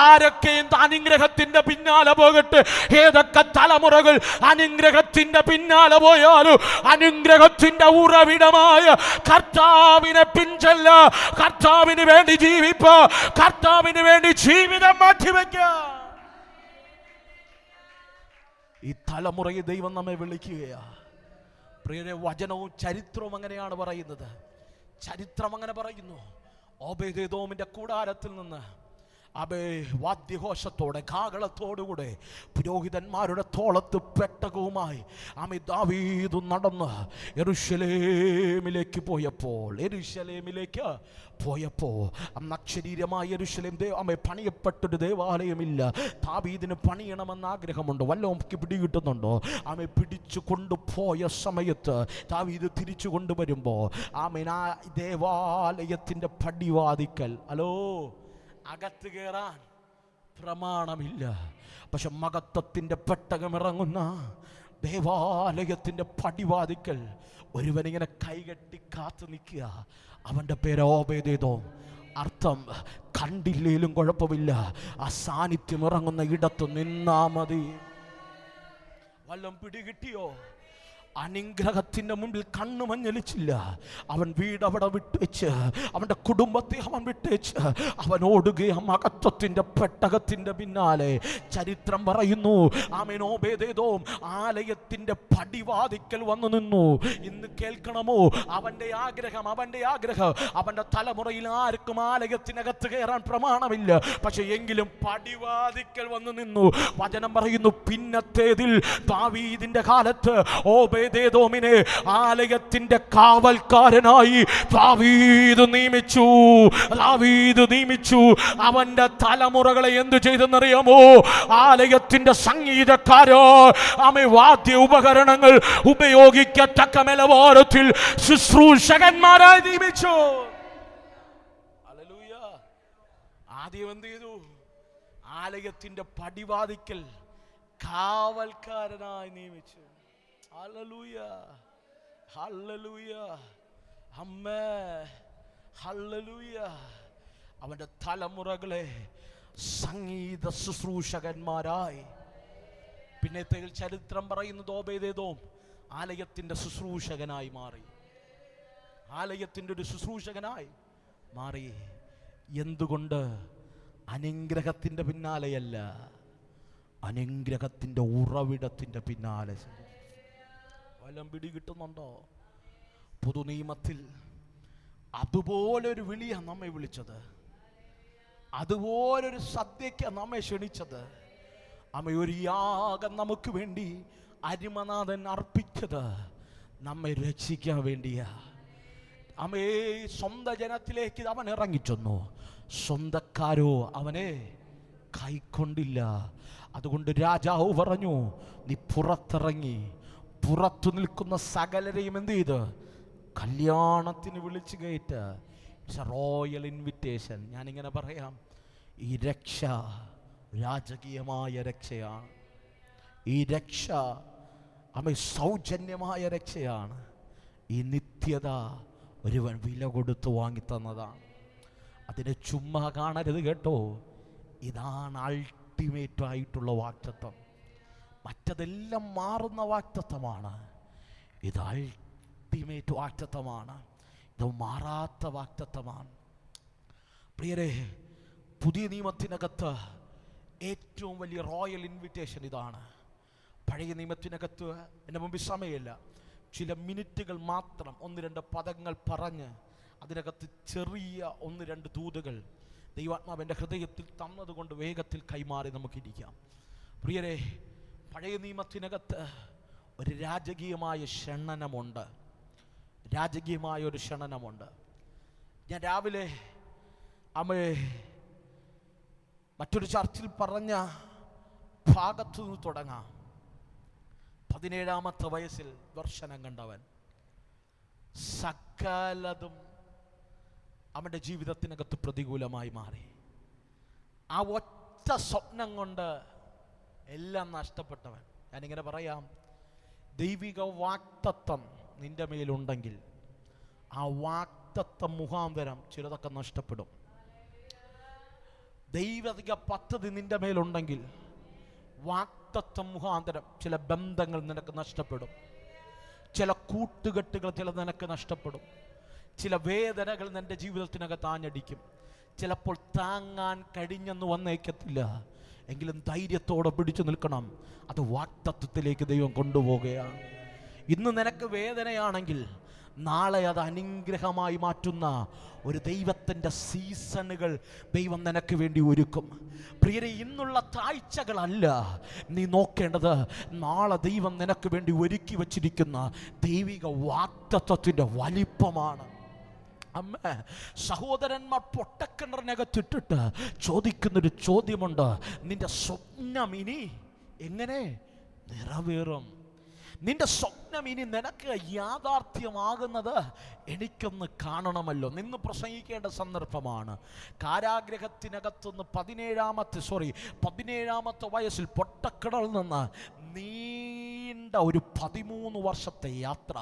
ആരൊക്കെയും അനുഗ്രഹത്തിന്റെ പിന്നാലെ പോകട്ടെ. ഏതൊക്കെ തലമുറകൾ അനുഗ്രഹത്തിന്റെ പിന്നാലെ പോയാലും അനുഗ്രഹത്തിന്റെ ഉറവിടമായ കർത്താവിനെ പിൻചെല്ല, കർത്താവിന് വേണ്ടി ജീവിപ്പ, കർത്താവിന് വേണ്ടി ജീവിതം മാറ്റിവെക്ക. ഈ തലമുറയെ ദൈവം നമ്മെ വിളിക്കുകയാ. പ്രിയരെ, വചനവും ചരിത്രവും അങ്ങനെയാണ് പറയുന്നത്. ചരിത്രം അങ്ങനെ പറയുന്നു. ഓബേദെദോമിന്റെ കൂടാരത്തിൽ നിന്ന് വാദ്യഘോഷത്തോടെ കാഹളത്തോടുകൂടെ പുരോഹിതന്മാരുടെ തോളത്ത് പെട്ടകവുമായി ദാവീദ് നടന്ന് യെരൂശലേമിലേക്ക് പോയപ്പോൾ അന്നക്ഷരീരമായ യെരൂശലേം പണിയപ്പെട്ടൊരു ദേവാലയമില്ല. ദാവീദിന് പണിയണമെന്ന് ആഗ്രഹമുണ്ട്. വല്ലതും പിടികിട്ടുന്നുണ്ടോ? പിടിച്ചു കൊണ്ടുപോയ സമയത്ത് ദാവീദ് തിരിച്ചു കൊണ്ടുവരുമ്പോൾ ആ ദേവാലയത്തിൻ്റെ പടിവാതിക്കൽ അകത്ത് കയറാൻ പ്രമാണമില്ല. പക്ഷെ മഹത്വത്തിൻ്റെ പെട്ടകമിറങ്ങുന്ന ദേവാലയത്തിൻ്റെ പടിവാതിക്കൽ ഒരുവനിങ്ങനെ കൈകെട്ടി കാത്തു നിൽക്കുക. അവൻ്റെ പേര് ഓബേദെദോം. അർത്ഥം, കണ്ടില്ലേലും കുഴപ്പമില്ല, ആ സാന്നിധ്യം ഇറങ്ങുന്ന ഇടത്ത് നിന്നാ മതി. വല്ലം പിടികിട്ടിയോ? അനുഗ്രഹത്തിന്റെ മുമ്പിൽ കണ്ണുമഞ്ഞലിച്ചില്ല. അവൻ വീട് അവിടെ വിട്ടുവെച്ച്, അവൻ്റെ കുടുംബത്തെ അവൻ വിട്ടുവെച്ച് അവൻ ഓടുകയും മഹത്വത്തിന്റെ പെട്ടകത്തിന്റെ പിന്നാലെ. ചരിത്രം പറയുന്നു, ഓബേദെദോം ആലയത്തിന്റെ പടിവാതിക്കൽ വന്നു നിന്നു. ഇന്ന് കേൾക്കണമോ? അവന്റെ ആഗ്രഹം അവന്റെ തലമുറയിൽ ആർക്കും ആലയത്തിനകത്ത് കയറാൻ പ്രമാണമില്ല. പക്ഷെ എങ്കിലും പടിവാതിക്കൽ വന്നു നിന്നു. വചനം പറയുന്നു, പിന്നത്തേതിൽ ദാവീദിന്റെ കാലത്ത് ഓബേദെദോമിനെ ആലയത്തിന്റെ കാവൽക്കാരനായി ദാവീദ് നിയമിച്ചു. അവന്റെ തലമുറകളെ എന്തു ചെയ്തെന്നറിയാമോ? ആലയത്തിന്റെ സംഗീതക്കാരോ വാദ്യ ഉപകരണങ്ങൾ ഉപയോഗിക്കത്തക്ക നിലവാരത്തിൽ ശുശ്രൂഷകന്മാരായി നിയമിച്ചു. ഹല്ലേലൂയ. ആദ്യം എന്ത് ചെയ്തു? ആലയത്തിന്റെ പടിവാതിക്കൽ കാവൽക്കാരനായി നിയമിച്ചു. ഹല്ലേലൂയ, ഹല്ലേലൂയ, ആമേൻ, ഹല്ലേലൂയ. അവന്റെ തലമുറകളെ സംഗീത ശുശ്രൂഷകന്മാരായി. പിന്നത്തെ ചരിത്രം പറയുന്നത് ഓബേദെദോം ആലയത്തിന്റെ ശുശ്രൂഷകനായി മാറി. ആലയത്തിന്റെ ഒരു ശുശ്രൂഷകനായി മാറി. എന്തുകൊണ്ട്? അനുഗ്രഹത്തിന്റെ പിന്നാലെയല്ല, അനുഗ്രഹത്തിന്റെ ഉറവിടത്തിന്റെ പിന്നാലെ. വല്ലം പിടി കിട്ടുന്നുണ്ടോ? പുതുനിയമത്തിൽ അതുപോലൊരു വിളിയാണ് നമ്മെ വിളിച്ചത്, അതുപോലൊരു സദ്യയ്ക്കാണ് നമ്മെ ക്ഷണിച്ചത്. ഒരു യാഗം നമുക്ക് വേണ്ടി അരിമനാഥൻ അർപ്പിച്ചത് നമ്മെ രക്ഷിക്കാൻ വേണ്ടിയാ. സ്വന്തം ജനത്തിലേക്ക് അവൻ ഇറങ്ങിച്ചെന്നു, സ്വന്തക്കാരോ അവനെ കൈക്കൊണ്ടില്ല. അതുകൊണ്ട് രാജാവ് പറഞ്ഞു, നീ പുറത്തിറങ്ങി പുറത്തു നിൽക്കുന്ന സകലരെയും എന്ത് ചെയ്ത് കല്യാണത്തിന് വിളിച്ചു കയറ്റ. It's a royal invitation. ഞാനിങ്ങനെ പറയാം, ഈ രക്ഷ രാജകീയമായ രക്ഷയാണ്. ഈ രക്ഷ സൗജന്യമായ രക്ഷയാണ്. ഈ നിത്യത ഒരുവൻ വില കൊടുത്ത് വാങ്ങിത്തന്നതാണ്. അതിനെ ചുമ്മാ കാണരുത് കേട്ടോ. ഇതാണ് അൾട്ടിമേറ്റ് ആയിട്ടുള്ള വാഗ്ദത്തം. മറ്റതെല്ലാം മാറുന്ന വാഗ്ദത്തമാണ്. ഇത് അൾട്ടിമേറ്റ് വാഗ്ദത്തമാണ്. ഇത് മാറാത്ത വാഗ്ദത്തമാണ്. പ്രിയരെ, പുതിയ നിയമത്തിനകത്ത് ഏറ്റവും വലിയ റോയൽ ഇൻവിറ്റേഷൻ ഇതാണ്. പഴയ നിയമത്തിനകത്ത് എൻ്റെ മുമ്പിൽ സമയമില്ല, ചില മിനിറ്റുകൾ മാത്രം 1-2 പദങ്ങൾ പറഞ്ഞ് അതിനകത്ത് ചെറിയ 1-2 ദൂതുകൾ ദൈവാത്മാവിൻ്റെ ഹൃദയത്തിൽ തന്നതുകൊണ്ട് വേഗത്തിൽ കൈമാറി നമുക്കിരിക്കാം. പ്രിയരെ, പഴയ നിയമത്തിനകത്ത് ഒരു രാജകീയമായ ക്ഷണനമുണ്ട്. രാജകീയമായ ഒരു ക്ഷണനമുണ്ട്. ഞാൻ രാവിലെ മറ്റൊരു ചർച്ചിൽ പറഞ്ഞ ഭാഗത്തു നിന്ന് തുടങ്ങാം. 17-ാമത്തെ വയസ്സിൽ ദർശനം കണ്ടവൻ, സകലതും അവൻ്റെ ജീവിതത്തിനകത്ത് പ്രതികൂലമായി മാറി. ആ ഒറ്റ സ്വപ്നം കൊണ്ട് എല്ലാം നഷ്ടപ്പെട്ടവൻ. ഞാനിങ്ങനെ പറയാം, ദൈവിക വാഗ്ദത്തം നിന്റെ മേലുണ്ടെങ്കിൽ ആ വാഗ്ദത്തം മുഖാന്തരം ചിലതൊക്കെ നഷ്ടപ്പെടും. ദൈവിക പദ്ധതി നിന്റെ മേലുണ്ടെങ്കിൽ വാഗ്ദത്തം മുഖാന്തരം ചില ബന്ധങ്ങൾ നിനക്ക് നഷ്ടപ്പെടും, ചില കൂട്ടുകെട്ടുകൾ നിനക്ക് നഷ്ടപ്പെടും, ചില വേദനകൾ നിന്റെ ജീവിതത്തിനകത്ത് ആഞ്ഞടിക്കും. ചിലപ്പോൾ താങ്ങാൻ കഴിഞ്ഞെന്ന് വന്നേക്കത്തില്ല, എങ്കിലും ധൈര്യത്തോടെ പിടിച്ചു നിൽക്കണം. അത് വാഗ്ദത്തത്തിലേക്ക് ദൈവം കൊണ്ടുപോവുകയാണ്. ഇന്ന് നിനക്ക് വേദനയാണെങ്കിൽ നാളെ അത് അനുഗ്രഹമായി മാറ്റുന്ന ഒരു ദൈവത്തിൻ്റെ സീസണുകൾ ദൈവം നിനക്ക് വേണ്ടി ഒരുക്കും. പ്രിയരെ, ഇന്നുള്ള താഴ്ചകളല്ല നീ നോക്കേണ്ടത്, നാളെ ദൈവം നിനക്ക് വേണ്ടി ഒരുക്കി വച്ചിരിക്കുന്ന ദൈവിക വാഗ്ദത്തത്തിൻ്റെ വലിപ്പമാണ്. അമ്മ, സഹോദരന്മാർ പൊട്ടക്കിണറിനകത്തിട്ടിട്ട് ചോദിക്കുന്നൊരു ചോദ്യമുണ്ട്, നിന്റെ സ്വപ്നം ഇനി എങ്ങനെ നിറവേറും? നിന്റെ സ്വപ്നം ഇനി നിനക്ക് യാഥാർത്ഥ്യമാകുന്നത് എനിക്കൊന്ന് കാണണമല്ലോ. നിന്ന് പ്രസംഗിക്കേണ്ട സന്ദർഭമാണ്. കാരാഗ്രഹത്തിനകത്തുനിന്ന് 17-ാമത്തെ വയസ്സിൽ പൊട്ടക്കിണറിൽ നിന്ന് നീണ്ട ഒരു 13 വർഷത്തെ യാത്ര,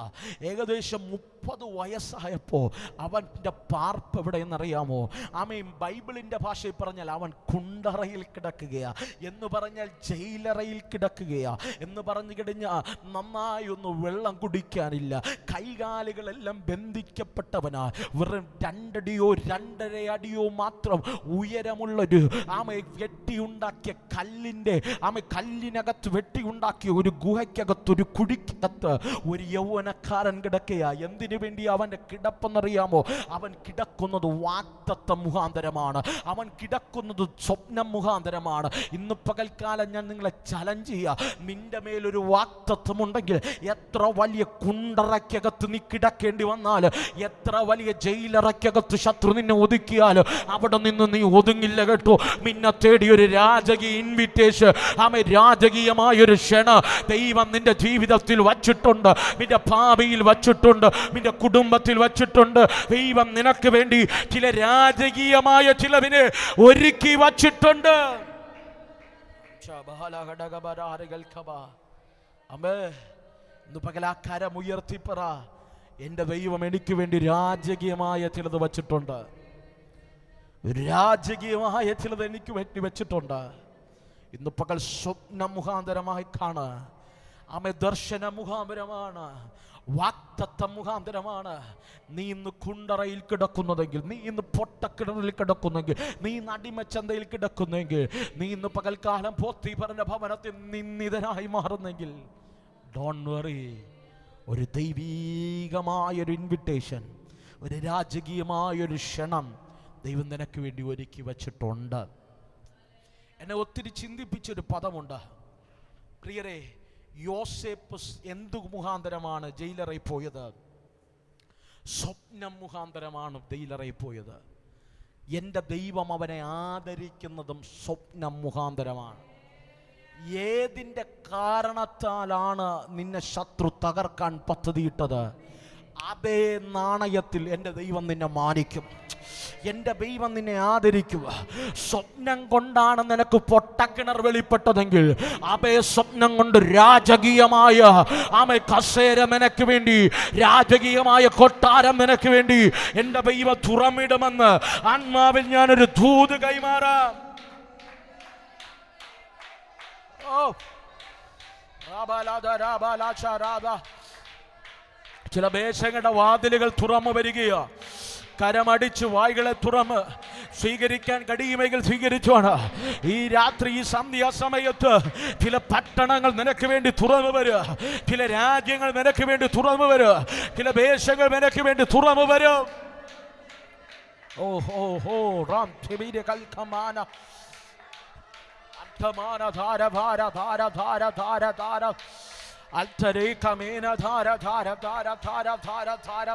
ഏകദേശം 30 വയസ്സായപ്പോൾ അവൻ്റെ പാർപ്പ് എവിടെയെന്നറിയാമോ? ആമേൻ. ബൈബിളിൻ്റെ ഭാഷയിൽ പറഞ്ഞാൽ അവൻ കുണ്ടറയിൽ കിടക്കുകയാ എന്ന് പറഞ്ഞാൽ ജയിലറയിൽ കിടക്കുകയാ എന്ന് പറഞ്ഞു കഴിഞ്ഞാൽ നന്നായി ഒന്ന് വെള്ളം കുടിക്കാനില്ല. കൈകാലുകളെല്ലാം ബന്ധിക്കപ്പെട്ടവനാ. വെറും 2 അടിയോ 2.5 അടിയോ മാത്രം ഉയരമുള്ളൊരു വെട്ടിയുണ്ടാക്കിയ കല്ലിനകത്ത് വെട്ടിയുണ്ടാക്കിയ ഒരു ഗുഹയ്ക്കകത്ത്, ഒരു കുഴിക്കകത്ത് ഒരു യൗവനക്കാരൻ കിടക്കുകയാ. എന്തിനു വേണ്ടി അവൻ്റെ കിടപ്പെന്നറിയാമോ? അവൻ കിടക്കുന്നത് വാഗ്ദത്തം മുഖാന്തരമാണ്. അവൻ കിടക്കുന്നത് സ്വപ്നം മുഖാന്തരമാണ്. ഇന്ന് പകൽക്കാലം ഞാൻ നിങ്ങളെ ചലഞ്ച് ചെയ്യാം. നിന്റെ മേലൊരു വാഗ്ദത്തം ഉണ്ടെങ്കിൽ എത്ര വലിയ കുണ്ടറയ്ക്കകത്ത് നീ കിടക്കേണ്ടി വന്നാൽ, എത്ര വലിയ ജയിലറയ്ക്കകത്ത് ശത്രു നിന്നെ ഒതുക്കിയാലും അവിടെ നിന്ന് നീ ഒതുങ്ങില്ല കേട്ടോ. നിന്നെ തേടി ഒരു രാജകീയ ഇൻവിറ്റേഷൻ, രാജകീയമായൊരു ക്ഷണ ദൈവം നിന്റെ ജീവിതത്തിൽ വച്ചിട്ടുണ്ട്, നിന്റെ ഭാവിയിൽ വച്ചിട്ടുണ്ട്, നിന്റെ കുടുംബത്തിൽ വച്ചിട്ടുണ്ട്. ദൈവം നിനക്ക് വേണ്ടി ചില രാജകീയമായ ചിലവിനെ ഒരുക്കി വച്ചിട്ടുണ്ട്. അമ്മേ, ഇന്ന് പകലാക്കാരം ഉയർത്തിപ്പറ, എൻ്റെ ദൈവം എനിക്ക് വേണ്ടി രാജകീയമായ ചിലത് വച്ചിട്ടുണ്ട്. രാജകീയമായ ചിലത് എനിക്ക് വേണ്ടി വെച്ചിട്ടുണ്ട്. ഇന്ന് പകൽ സ്വപ്ന മുഖാന്തരമായി കാണ്. ദർശന മുഖാന്തരമാണ്, വാഗ്ദത്തം മുഖാന്തരമാണ്. നീ ഇന്ന് കുണ്ടറയിൽ കിടക്കുന്നതെങ്കിൽ, നീ ഇന്ന് പൊട്ടക്കിണറിൽ കിടക്കുന്നെങ്കിൽ, നീ ഇന്ന് അടിമച്ചന്തയിൽ കിടക്കുന്നെങ്കിൽ, നീ ഇന്ന് പകൽക്കാലം പോത്തിഫറിന്റെ ഭവനത്തിൽ നിന്ദിതനായി മാറുന്നെങ്കിൽ, ഡോണ്ട് വറി. ഒരു ദൈവീകമായൊരു ഇൻവിറ്റേഷൻ, ഒരു രാജകീയമായൊരു ക്ഷണം ദൈവം നിനക്ക് വേണ്ടി ഒരുക്കി വച്ചിട്ടുണ്ട്. എന്നെ ഒത്തിരി ചിന്തിപ്പിച്ചൊരു പദമുണ്ട് പ്രിയരെ. യോസേപ്പ് എന്തു മുഖാന്തരമാണ് ജയിലറയിൽ പോയത്? സ്വപ്നം മുഖാന്തരമാണ് ജയിലറയിൽ പോയത്. എൻ്റെ ദൈവം അവനെ ആദരിക്കുന്നതും സ്വപ്നം മുഖാന്തരമാണ്. ഏതിൻ്റെ കാരണത്താലാണ് നിന്നെ ശത്രു തകർക്കാൻ പദ്ധതിയിട്ടത്, അതേ നാണയത്തിൽ എൻ്റെ ദൈവം നിന്നെ മാനിക്കും. എൻ്റെ ദൈവം നിന്നെ ആദരിക്കുക. സ്വപ്നം കൊണ്ടാണ് നിനക്ക് പൊട്ടക്കിണർ വെളിപ്പെട്ടതെങ്കിൽ അതേ സ്വപ്നം കൊണ്ട് രാജകീയമായ കസേര നിനക്ക് വേണ്ടി, രാജകീയമായ കൊട്ടാരം നിനക്ക് വേണ്ടി എൻ്റെ ദൈവം തുറമിടുമെന്ന് ആത്മാവിൽ ഞാനൊരു ദൂത് കൈമാറാം. ചില ദേശങ്ങളുടെ വാതിലുകൾ തുറന്നു വരികയോ, കരമടിച്ച് വായ്കളെ തുറന്ന് സ്വീകരിക്കാൻ കഴിയുമെങ്കിൽ സ്വീകരിച്ചോണ്. ഈ രാത്രി, ഈ സന്ധ്യാസമയത്ത് ചില പട്ടണങ്ങൾ നിനക്ക് വേണ്ടി തുറന്നു വരിക, ചില രാജ്യങ്ങൾ നിനക്ക് വേണ്ടി തുറന്നു വരിക, ചില ദേശങ്ങൾ നിനക്ക് വേണ്ടി തുറന്നു വരും. ഓ ഹോ ഹോ റാം തിബിര കൽക്കമാന അർത്ഥമാന ധാര ധാര ധാര ധാര ധാര ധാര അൽത്തരേകമേന ധാര ധാര ധാര ധാര ധാര ധാര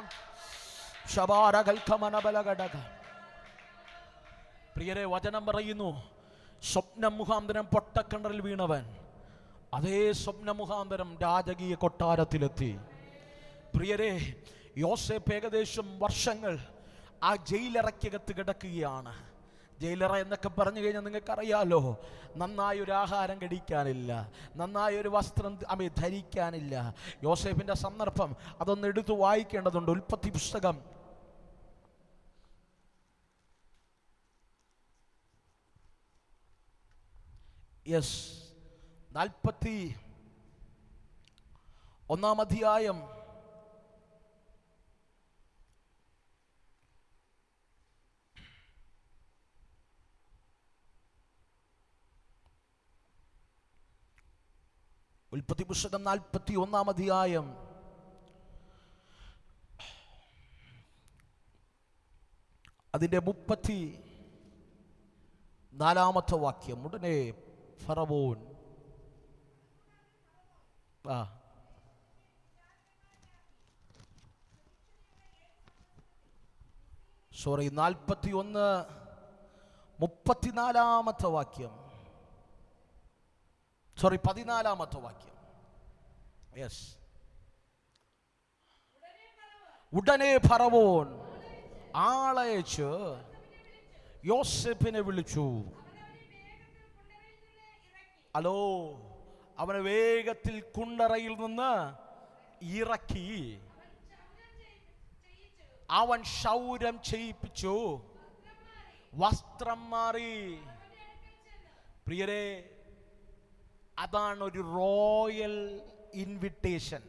ശബാര കൽക്കമന ബലഘടക. പ്രിയരെ, വചനം പറയുന്നു, സ്വപ്നം മുഖാന്തരം പൊട്ടക്കിണറിൽ വീണവൻ അതേ സ്വപ്ന മുഖാന്തരം രാജകീയ കൊട്ടാരത്തിലെത്തി. പ്രിയരെ, യോസേഫ് ഏകദേശം വർഷങ്ങൾ ആ ജയിലറയ്ക്കകത്ത് കിടക്കുകയാണ്. ജയിലറ എന്നൊക്കെ പറഞ്ഞു കഴിഞ്ഞാൽ നിങ്ങൾക്കറിയാലോ, നന്നായൊരു ആഹാരം കഴിക്കാനില്ല, നന്നായൊരു വസ്ത്രം ധരിക്കാനില്ല. യോസേഫിൻ്റെ സന്ദർഭം അതൊന്ന് എടുത്തു വായിക്കേണ്ടതുണ്ട്. ഉൽപ്പത്തി പുസ്തകം 41 അധ്യായം ഉൽപ്പത്തി പുസ്തകം 41 അധ്യായം അതിൻ്റെ 34 വാക്യം. ഉടനെ ഫറവോൻ 34 വാക്യം. 14 വാക്യം. ഉടനെ ഫറവോൻ ആളയച്ച് യോസേഫിനെ വിളിച്ചു. ഹലോ, അവനെ വേഗത്തിൽ കുണ്ടറയിൽ നിന്ന് ഇറക്കി അവൻ ക്ഷൗരം ചെയ്യിപ്പിച്ചു, വസ്ത്രം മാറി. പ്രിയരെ, അതാണ് ഒരു റോയൽ ഇൻവിറ്റേഷൻ.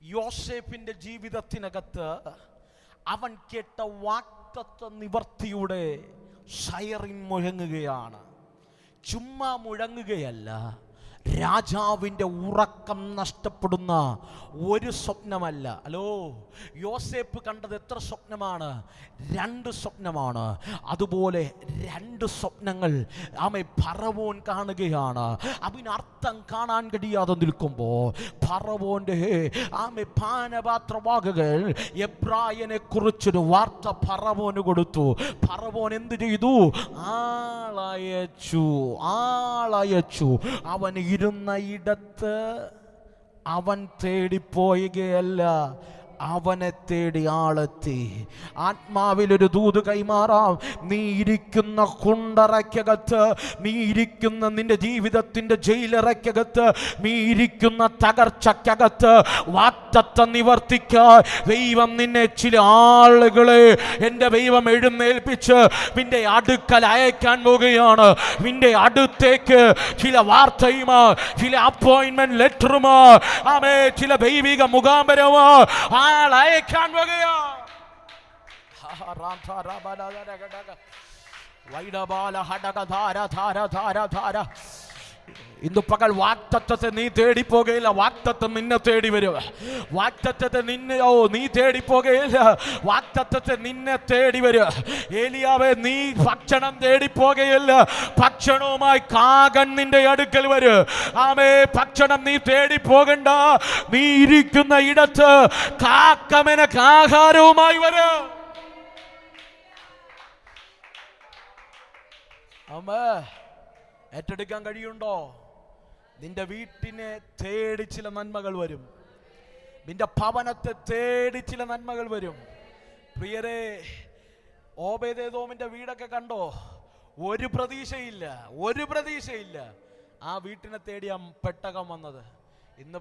യോസേഫിന്റെ ജീവിതത്തിനകത്ത് അവൻ കേട്ട വാഗ്ദത്ത നിവർത്തിയുടെ സൈറൻ മുഴങ്ങുകയാണ്. ചുമ്മാ മുഴങ്ങുകയല്ല, രാജാവിൻ്റെ ഉറക്കം നഷ്ടപ്പെടുന്ന ഒരു സ്വപ്നമല്ല. ഹലോ, യോസേഫ് കണ്ടത് എത്ര സ്വപ്നമാണ്? 2 സ്വപ്നമാണ്. അതുപോലെ 2 സ്വപ്നങ്ങൾ ഫറവോൻ കാണുകയാണ്. അതിനർത്ഥം കാണാൻ കഴിയാതെ നിൽക്കുമ്പോൾ ഫറവോൻ്റെ പാനപാത്രവാഹകർ എബ്രായനെ കുറിച്ചൊരു വാർത്ത ഫറവോന് കൊടുത്തു. ഫറവോൻ എന്ത് ചെയ്തു? ആളയച്ചു. അവൻ ഇരുന്ന ഇടത്ത് അവൻ തേടിപ്പോയുകയല്ല, അവനെ തേടി ആളെത്തി. ആത്മാവിലൊരു ദൂത് കൈമാറാം. നീ ഇരിക്കുന്ന കുണ്ടറയ്ക്കകത്ത്, നീ ഇരിക്കുന്ന നിന്റെ ജീവിതത്തിന്റെ ജയിലറയ്ക്കകത്ത്, നീ ഇരിക്കുന്ന തകർച്ചക്കകത്ത് വാഗ്ദത്തം നിവർത്തിക്കാൻ ദൈവം നിന്നെ ചില ആളുകളെ എൻ്റെ ദൈവം എഴുന്നേൽപ്പിച്ച് നിന്റെ അടുക്കൽ അയക്കാൻ പോകുകയാണ്. നിന്റെ അടുത്തേക്ക് ചില വാർത്തയുമാ, ചില അപ്പോയിന്റ്മെന്റ് ലെറ്ററുമാ, ചില ദൈവിക മുഖാന്തരമാ അയക്കാൻ പോകുകയാ. ഇന്ന് പകൽ വാഗ്ദത്തത്തെ നീ തേടിപ്പോകയില്ല, വാഗ്ദത്തം നിന്നെ തേടി വരും. വാഗ്ദത്തത്തെ നീ തേടിപ്പോകയില്ല, വാഗ്ദത്തത്തെ നിന്നെ തേടി വരും. ഏലിയാവേ, നീ ഭക്ഷണം തേടിപ്പോകയില്ല, ഭക്ഷണവുമായി കാകൻ നിന്റെ അടുക്കൽ വരും. ഭക്ഷണം നീ തേടിപ്പോകണ്ട, നീ ഇരിക്കുന്ന ഇടത്ത് കാക്കമനക്ക് ആഹാരവുമായി വരും. ഏറ്റെടുക്കാൻ കഴിയുണ്ടോ? നിന്റെ വീട്ടിനെ തേടി ചില നന്മകൾ വരും, നിന്റെ ഭവനത്തെ തേടി ചില നന്മകൾ വരും. പ്രിയരെ, ഓബേദേദോമിന്റെ വീടൊക്കെ കണ്ടോ? ഒരു പ്രതീക്ഷയില്ല. ആ വീട്ടിനെ തേടിയ പെട്ടകം വന്നത്. ഇന്ന്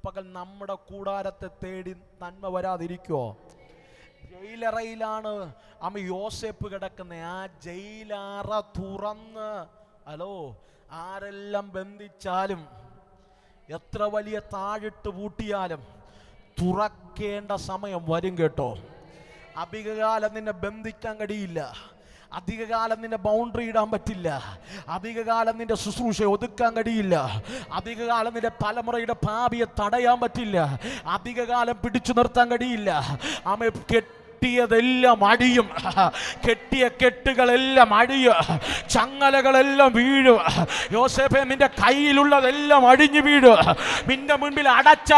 പകൽ നമ്മുടെ കൂടാരത്തെ തേടി നന്മ വരാതിരിക്കുവോ? ജയിലറയിലാണ് യോസേപ്പ് കിടക്കുന്നത്. ആ ജയിലറ തുറന്ന് ആരെല്ലാം ബന്ധിച്ചാലും, എത്ര വലിയ താഴിട്ട് പൂട്ടിയാലും തുറക്കേണ്ട സമയം വരും കേട്ടോ. അധികകാലം നിന്നെ ബന്ധിക്കാൻ കഴിയില്ല. അധികകാലം നിന്റെ ബൗണ്ടറി ഇടാൻ പറ്റില്ല. അധികകാലം നിന്റെ ശുശ്രൂഷ ഒതുക്കാൻ കഴിയില്ല. അധികകാലം നിന്റെ തലമുറയുടെ ഭാവിയെ തടയാൻ പറ്റില്ല. അധികകാലം പിടിച്ചു നിർത്താൻ കഴിയില്ല. കെട്ടിയതെല്ലാം അടിയും. കെട്ടിയ കെട്ടുകളെല്ലാം അടിയും. ചങ്ങലകളെല്ലാം വീഴും. യോസേഫേ, നിന്റെ കയ്യിലുള്ളതെല്ലാം അടിഞ്ഞു വീഴും. നിന്റെ മുൻപിൽ അടച്ച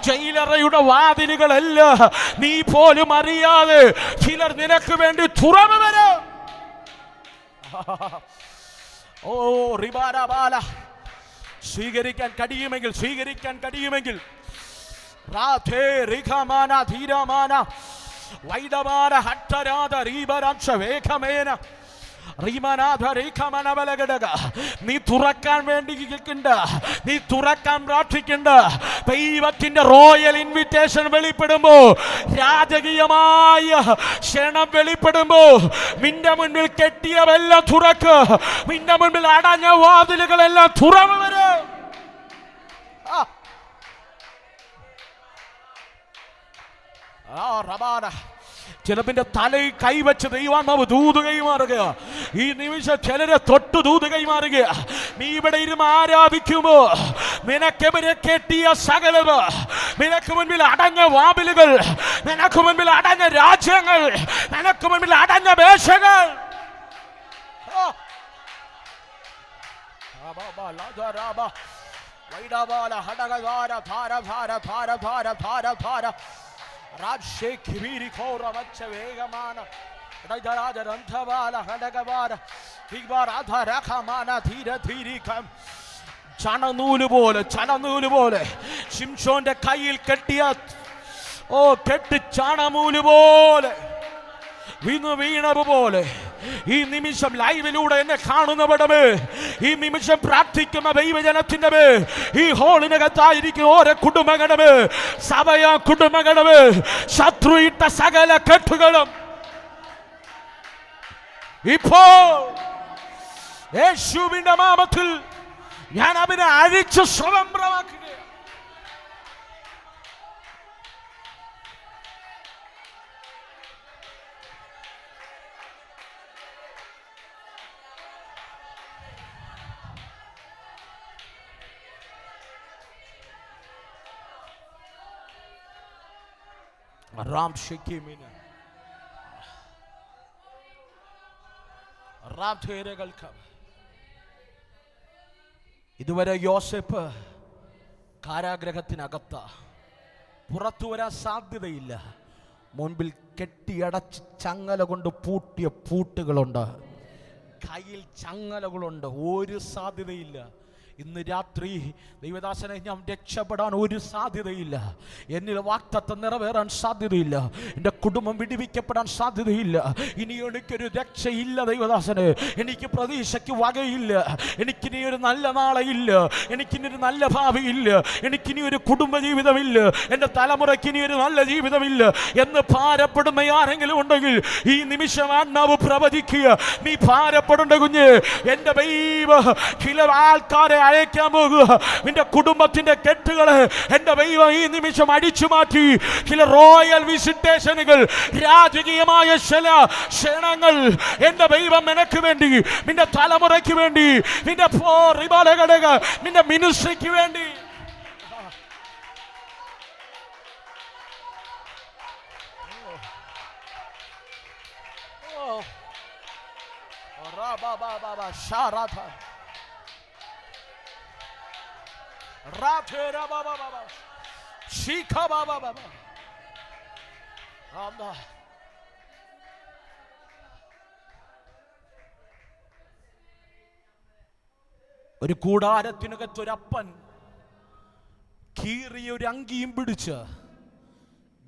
ജയിലറയുടെ വാതിലുകളെല്ലാം നീ പോലും അറിയാതെ ചിലർ നിനക്ക് വേണ്ടി തുറന്നു വരും. ഓ റിബാരാബാല, സ്വീകരിക്കാൻ കഴിയുമെങ്കിൽ രാധേ റിഖമാന ധീരമാന വൈദമാന ഹട്ടരാധ റീബരാംശ വേഖമേന നീ തുറക്കാൻ വേണ്ടി കേൾക്കണ്ട, നീ തുറക്കാൻ പ്രാർത്ഥിക്കണ്ട. ദൈവത്തിന്റെ റോയൽ ഇൻവിറ്റേഷൻ വെളിപ്പെടുമ്പോ, രാജകീയമായ ക്ഷണം വെളിപ്പെടുമ്പോ, നിന്റെ മുൻപിൽ കെട്ടിയവെല്ലാം തുറക്ക്. നിന്റെ മുൻപിൽ അടഞ്ഞ വാതിലുകളെല്ലാം തുറന്നു വരും. ചിലപ്പിന്റെ തലയിൽ കൈവച്ച് ദൈവാത്മാവ് ദൂത് കൈമാറുക. ഈ നിമിഷം ചിലരെ തൊട്ട് ദൂത് കൈമാറുക. നീ ഇവിടെ ഇരുന്ന് ആരാധിക്കുമോ, നിനക്കെതിരെ കെട്ടിയ സകലത്, നിനക്ക് മുൻപിൽ അടഞ്ഞ വാതിലുകൾ, നിനക്ക് മുൻപിൽ അടഞ്ഞ രാജ്യങ്ങൾ, നിനക്ക് മുൻപിൽ അടഞ്ഞ വേഷങ്ങൾ, ചണനൂല് പോലെ ശിംശോന്റെ കയ്യിൽ കെട്ടിയ കെട്ട് ചണനൂല് പോലെ വീണതുപോലെ ഈ നിമിഷം ലൈവിലൂടെ എന്നെ കാണുന്നവടമേ, ഈ നിമിഷം പ്രാർത്ഥിക്കുന്ന ദൈവജനത്തിന്റെ ഈ ഹോളിനകത്തായിരിക്കും ഓരോ കുടുംബങ്ങളെ, സഭയ കുടുംബങ്ങളെ, ശത്രു ഇട്ട സകല കെട്ടുകളും ഇപ്പോ യേശുവിന്റെ നാമത്തിൽ ഞാൻ അവനെ അഴിച്ച് സ്വതന്ത്രമാക്കുക. ഇതുവരെ യോസേപ്പ് കാരാഗ്രഹത്തിനകത്ത, പുറത്തു വരാൻ സാധ്യതയില്ല. മുൻപിൽ കെട്ടിയടച്ച് ചങ്ങല കൊണ്ട് പൂട്ടിയ പൂട്ടുകളുണ്ട്, കയ്യിൽ ചങ്ങലകളുണ്ട്. ഒരു സാധ്യതയില്ല. ഇന്ന് രാത്രി ദൈവദാസനെ, ഞാൻ രക്ഷപ്പെടാൻ ഒരു സാധ്യതയില്ല. എന്നിൽ വാഗ്ദത്തം നിറവേറാൻ സാധ്യതയില്ല. എൻ്റെ കുടുംബം വിടുവിക്കപ്പെടാൻ സാധ്യതയില്ല. ഇനി എനിക്കൊരു രക്ഷയില്ല ദൈവദാസനെ. എനിക്ക് പ്രതീക്ഷയ്ക്ക് വകയില്ല. എനിക്കിനി ഒരു നല്ല നാളെയില്ല. എനിക്കിനി ഒരു നല്ല ഭാവിയില്ല. എനിക്കിനി ഒരു കുടുംബജീവിതമില്ല. എൻ്റെ തലമുറയ്ക്ക് ഇനി ഒരു നല്ല ജീവിതമില്ല എന്ന് ഭാരപ്പെടുന്ന ആരെങ്കിലും ഉണ്ടെങ്കിൽ ഈ നിമിഷം ആത്മാവ് പ്രവചിക്കുക. നീ ഭാരപ്പെടേണ്ട കുഞ്ഞ്, എൻ്റെ ദൈവ ചില ആൾക്കാരെ അയക്കാൻ പോകുക. നിന്റെ കുടുംബത്തിന്റെ കെട്ടുകളെ എൻ്റെ ദൈവം ഈ നിമിഷം അടിച്ചു മാറ്റി. ചില റോയൽ വിസിറ്റേഷനുകൾ, രാജകീയമായ ചില ക്ഷണങ്ങൾ എൻ്റെ ദൈവം നിനക്ക് വേണ്ടി, നിന്റെ തലമുറയ്ക്ക് വേണ്ടി, നിന്റെ നിന്റെ മിനിസ്ട്രിക്ക് വേണ്ടി ഒരു കൂടാരത്തിനകത്തൊരപ്പൻ കീറിയ ഒരു അങ്കിയും പിടിച്ച്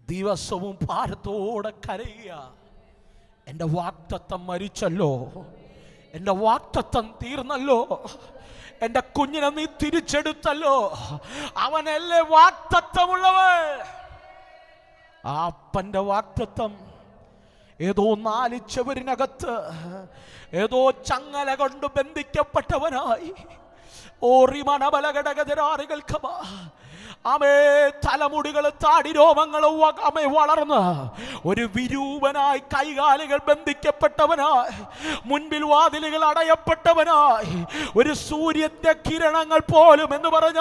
ദിവസവും ഭാരത്തോടെ കരയുക. എൻ്റെ വാഗ്ദത്തം മരിച്ചല്ലോ, എൻ്റെ വാഗ്ദത്തം തീർന്നല്ലോ, എൻ്റെ കുഞ്ഞിനെ നീ തിരിച്ചെടുത്തല്ലോ, അവനല്ലേ വാഗ്ദത്തമുള്ളവൻ. ആ അപ്പൻ്റെ വാഗ്ദത്തം ഏതോ 4 ചുവരിനകത്ത് ഏതോ ചങ്ങല കൊണ്ട് ബന്ധിക്കപ്പെട്ടവനായി ആമേ തലമുടികൾ താടി രോമങ്ങളും അമേ വളർന്ന് ഒരു വിരൂപനായി കൈകാലുകൾ ബന്ധിക്കപ്പെട്ടവനായി മുൻപിൽ വാതിലുകൾ അടയപ്പെട്ടവനായി ഒരു സൂര്യന്റെ കിരണങ്ങൾ പോലും എന്ന് പറഞ്ഞ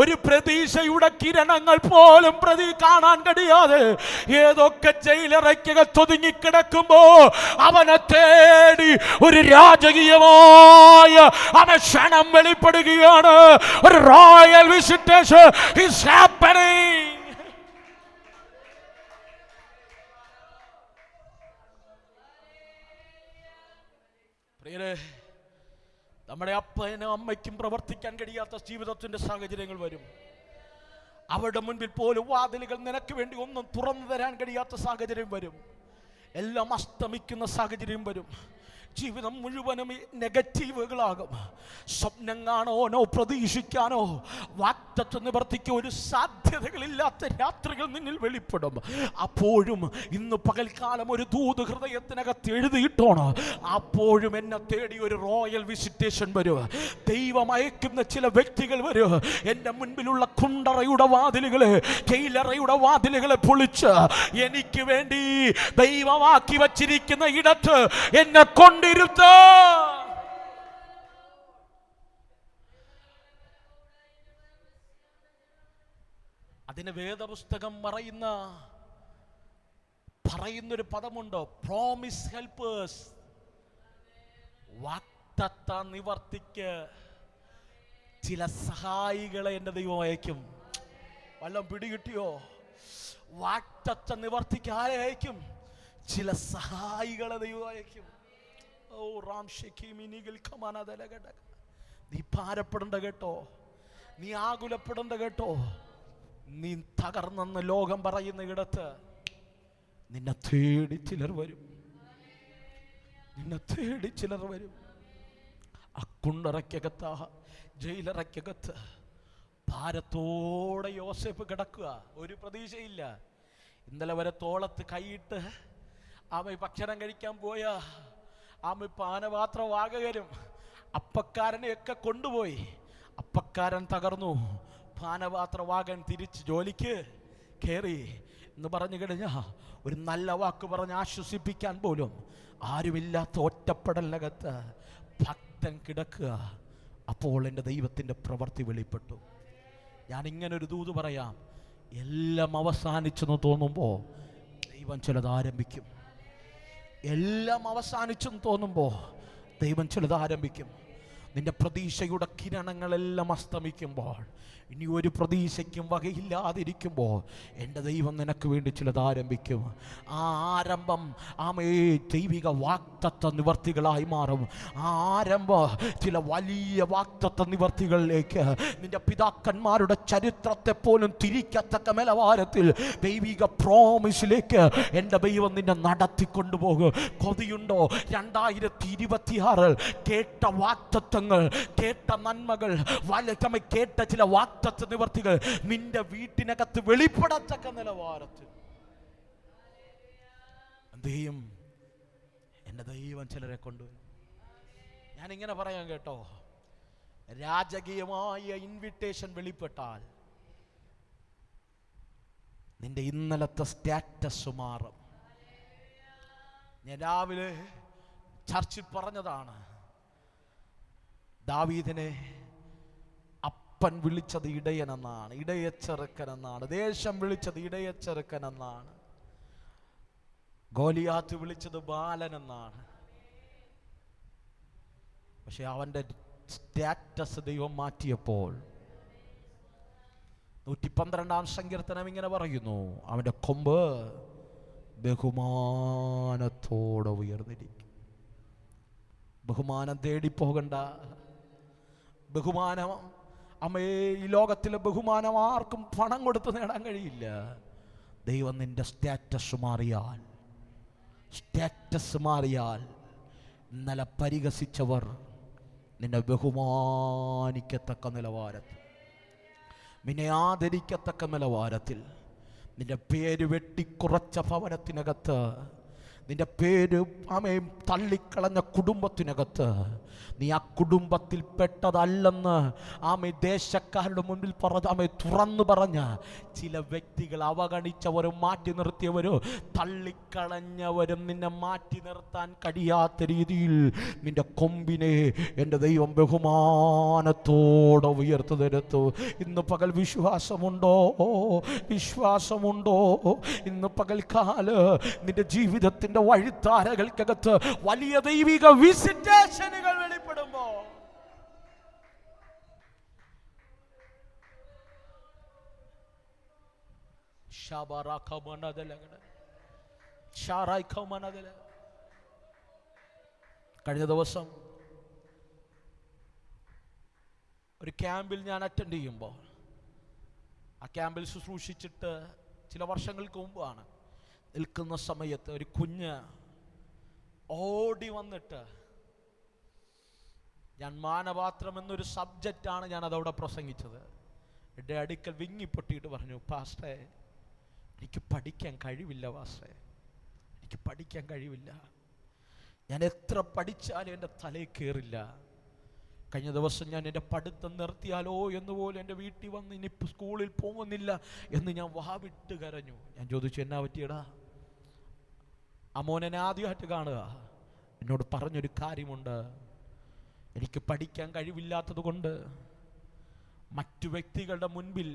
ഒരു പ്രതീക്ഷയുടെ കിരണങ്ങൾ പോലും കാണാൻ കഴിയാതെ ഏതൊക്കെ ജയിലറയ്ക്കകത്ത് ഒതുങ്ങിക്കിടക്കുമ്പോ അവനെ തേടി ഒരു രാജകീയമായ ക്ഷണം വെളിപ്പെടുകയാണ്. ഒരു റോയൽ വിസിറ്റേഷൻ is happening. പ്രിയരേ, നമ്മുടെ അപ്പനും അമ്മയ്ക്കും പ്രവർത്തിക്കാൻ കഴിയാത്ത ജീവിതത്തിന്റെ സാഹചര്യങ്ങൾ വരും. അവരുടെ മുൻപിൽ പോലും വാതിലുകൾ നിനക്ക് വേണ്ടി ഒന്നും തുറന്നു തരാൻ കഴിയാത്ത സാഹചര്യം വരും. എല്ലാം അസ്തമിക്കുന്ന സാഹചര്യം വരും. ജീവിതം മുഴുവനും നെഗറ്റീവുകളാകും. സ്വപ്നം കാണാനോ പ്രതീക്ഷിക്കാനോ വാഗ്ദത്ത നിവർത്തിക്ക് ഒരു സാധ്യതകളില്ലാത്ത രാത്രികൾ നിന്നിൽ വെളിപ്പെടും. അപ്പോഴും ഇന്ന് പകൽക്കാലം ഒരു ദൂത് ഹൃദയത്തിനകത്ത് എഴുതിയിട്ടോണം. അപ്പോഴും എന്നെ തേടി ഒരു റോയൽ വിസിറ്റേഷൻ വരും. ദൈവം അയക്കുന്ന ചില വ്യക്തികൾ വരും. എൻ്റെ മുൻപിലുള്ള കുണ്ടറയുടെ വാതിലുകളെ, കെയിലറയുടെ വാതിലുകളെ പൊളിച്ച് എനിക്ക് വേണ്ടി ദൈവമാക്കി വച്ചിരിക്കുന്ന ഇടത്ത് എന്നെ കൊണ്ടിരുത്ത. അതിന് വേദപുസ്തകം പറയുന്നൊരു പദമുണ്ട്, പ്രോമിസ് ഹെൽപ്പേഴ്സ്. വാഗ്ദത്ത നിവർത്തിക്ക് ചില സഹായികളെ എൻ്റെ ദൈവം അയക്കും. വല്ലതും പിടികിട്ടിയോ? വാഗ്ദത്ത നിവർത്തിക്ക് ആരെ അയക്കും? ചില സഹായികളെ ദൈവം അയക്കും. ഓ റാം ഷെഖീമിനികൾ കമാനദലഗട. നീ ഭാരപ്പെടേണ്ട കേട്ടോ, നീ ആകുലപ്പെടേണ്ട കേട്ടോ. നീ തകർന്നെന്ന് ലോകം പറയുന്ന ഇടത്ത് നിന്നെ തേടി ചിലർ വരും. നിന്നെ തേടി ചിലർ വരും. അക്കുണ്ടറയ്ക്കകത്ത്, ജയിലറയ്ക്കകത്ത് ഭാരത്തോടെ യോസേഫ് കിടക്കുക. ഒരു പ്രതീക്ഷയില്ല. ഇന്നലെ വരെ തോളത്ത് കൈയിട്ട് ആമ ഭക്ഷണം കഴിക്കാൻ പോയ ആമ പാനപാത്രവാകകരും അപ്പക്കാരനെയൊക്കെ കൊണ്ടുപോയി. അപ്പക്കാരൻ തകർന്നു, പാനപാത്രവാകൻ തിരിച്ച് ജോലിക്ക് കയറി എന്ന് പറഞ്ഞു കഴിഞ്ഞാൽ ഒരു നല്ല വാക്ക് പറഞ്ഞ് ആശ്വസിപ്പിക്കാൻ പോലും ആരുമില്ലാത്ത ഒറ്റപ്പെടലിനകത്ത് ഭക്തൻ കിടക്കുക. അപ്പോൾ എൻ്റെ ദൈവത്തിൻ്റെ പ്രവൃത്തി വെളിപ്പെട്ടു. ഞാനിങ്ങനൊരു ദൂത് പറയാം. എല്ലാം അവസാനിച്ചെന്ന് തോന്നുമ്പോൾ ദൈവം ചിലത് ആരംഭിക്കും. എല്ലാം അവസാനിച്ചെന്ന് തോന്നുമ്പോൾ ദൈവം ചിലത് ആരംഭിക്കും. നിന്റെ പ്രതീക്ഷയുടെ കിരണങ്ങളെല്ലാം അസ്തമിക്കുമ്പോൾ, ഇനി ഒരു പ്രതീക്ഷയ്ക്കും വകയില്ലാതിരിക്കുമ്പോൾ എൻ്റെ ദൈവം നിനക്ക് വേണ്ടി ചിലത് ആരംഭിക്കും. ആ ആരംഭം ദൈവിക വാഗ്ദത്ത നിവർത്തികളായി മാറും. ആ ആരംഭം ചില വലിയ വാഗ്ദത്ത നിവർത്തികളിലേക്ക്, നിന്റെ പിതാക്കന്മാരുടെ ചരിത്രത്തെ പോലും തിരിക്കത്തക്ക നിലവാരത്തിൽ ദൈവിക പ്രോമിസിലേക്ക് എൻ്റെ ദൈവം നിന്നെ നടത്തിക്കൊണ്ടുപോകും. കൊതിയുണ്ടോ? 2026 കേട്ട വാഗ്ദത്തങ്ങൾ, കേട്ട നന്മകൾ, കേട്ട ചില വാഗ്ദത്ത നിവർത്തികൾ നിന്റെ വീട്ടിനകത്ത് വെളിപ്പെടത്തക്ക നിലവാരത്തിൽ എന്തെയും എൻ്റെ ദൈവം ചിലരെ കൊണ്ടുവരും. ഞാനിങ്ങനെ പറയാൻ കേട്ടോ, രാജകീയമായ ഇൻവിറ്റേഷൻ വെളിപ്പെട്ടാൽ നിന്റെ ഇന്നലത്തെ സ്റ്റാറ്റസ് മാറും. ഞാൻ രാവിലെ ചർച്ചിൽ പറഞ്ഞതാണ്, ദാവീദിനെ അപ്പൻ വിളിച്ചത് ഇടയനെന്നാണ്, ഇടയച്ചെറുക്കനെന്നാണ്. ദേശം വിളിച്ചത് ഇടയച്ചെറുക്കനെന്നാണ്. ഗോലിയാത്ത് വിളിച്ചത് ബാലനെന്നാണ്. പക്ഷെ അവൻ്റെ സ്റ്റാറ്റസ് ദൈവം മാറ്റിയപ്പോൾ 112-ാം സങ്കീർത്തനം ഇങ്ങനെ പറയുന്നു, അവൻ്റെ കൊമ്പ് ബഹുമാനത്തോടെ ഉയർന്നിരിക്കും. ബഹുമാനം തേടിപ്പോകണ്ട. ബഹുമാനം ഈ ലോകത്തിലെ ബഹുമാനം ആർക്കും പണം കൊടുത്ത് നേടാൻ കഴിയില്ല. ദൈവം നിന്റെ സ്റ്റാറ്റസ് മാറിയാൽ സ്റ്റാറ്റസ് മാറിയാൽ ഇന്നലെ പരിഹസിച്ചവർ നിന്നെ ബഹുമാനിക്കത്തക്ക നിലവാരത്തിൽ, നിന്നെ ആദരിക്കത്തക്ക നിലവാരത്തിൽ, നിന്റെ പേര് വെട്ടിക്കുറച്ച ഭവനത്തിനകത്ത്, നിന്റെ പേര് ആമേൻ തള്ളിക്കളഞ്ഞ കുടുംബത്തിനകത്ത്, നീ ആ കുടുംബത്തിൽ പെട്ടതല്ലെന്ന് ആമേ ദേശക്കാരുടെ മുൻപിൽ ആമേ തുറന്നു പറഞ്ഞ ചില വ്യക്തികൾ, അവഗണിച്ചവരും മാറ്റി നിർത്തിയവരും തള്ളിക്കളഞ്ഞവരും നിന്നെ മാറ്റി നിർത്താൻ കഴിയാത്ത രീതിയിൽ നിന്റെ കൊമ്പിനെ എൻ്റെ ദൈവം ബഹുമാനത്തോടെ ഉയർത്തു തരുത്തു. ഇന്ന് പകൽ വിശ്വാസമുണ്ടോ? വിശ്വാസമുണ്ടോ? ഇന്ന് പകൽക്കാല് നിന്റെ ജീവിതത്തിന്റെ വഴിത്താരകൾക്കകത്ത് വലിയ ദൈവിക വിസിറ്റേഷനുകൾ വെളിപ്പെടുമ്പോ കഴിഞ്ഞ ദിവസം ഒരു ക്യാമ്പിൽ ഞാൻ അറ്റൻഡ് ചെയ്യുമ്പോൾ, ആ ക്യാമ്പിൽ ശുശ്രൂഷിച്ചിട്ട് ചില വർഷങ്ങൾക്ക് മുമ്പാണ്, നിൽക്കുന്ന സമയത്ത് ഒരു കുഞ്ഞ് ഓടി വന്നിട്ട്, ഞാൻ മാനപാത്രം എന്നൊരു സബ്ജക്റ്റാണ് ഞാൻ അതവിടെ പ്രസംഗിച്ചത്, എൻ്റെ അടുക്കൽ വിങ്ങിപ്പൊട്ടിയിട്ട് പറഞ്ഞു, പാസ്റ്റേ എനിക്ക് പഠിക്കാൻ കഴിവില്ല പാസ്റ്റേ, എനിക്ക് പഠിക്കാൻ കഴിവില്ല, ഞാൻ എത്ര പഠിച്ചാലും എൻ്റെ തലയിൽ കയറില്ല. കഴിഞ്ഞ ദിവസം ഞാൻ എൻ്റെ പഠിത്തം നിർത്തിയാലോ എന്നുപോലെ എൻ്റെ വീട്ടിൽ വന്ന് ഇനി സ്കൂളിൽ പോകുന്നില്ല എന്ന് ഞാൻ വാവിട്ട് കരഞ്ഞു. ഞാൻ ചോദിച്ചു, എന്നാ പറ്റിയടാ? അമോനെ ആദ്യമായിട്ട് കാണുക. എന്നോട് പറഞ്ഞൊരു കാര്യമുണ്ട്, എനിക്ക് പഠിക്കാൻ കഴിവില്ലാത്തത് കൊണ്ട് മറ്റു വ്യക്തികളുടെ മുൻപിൽ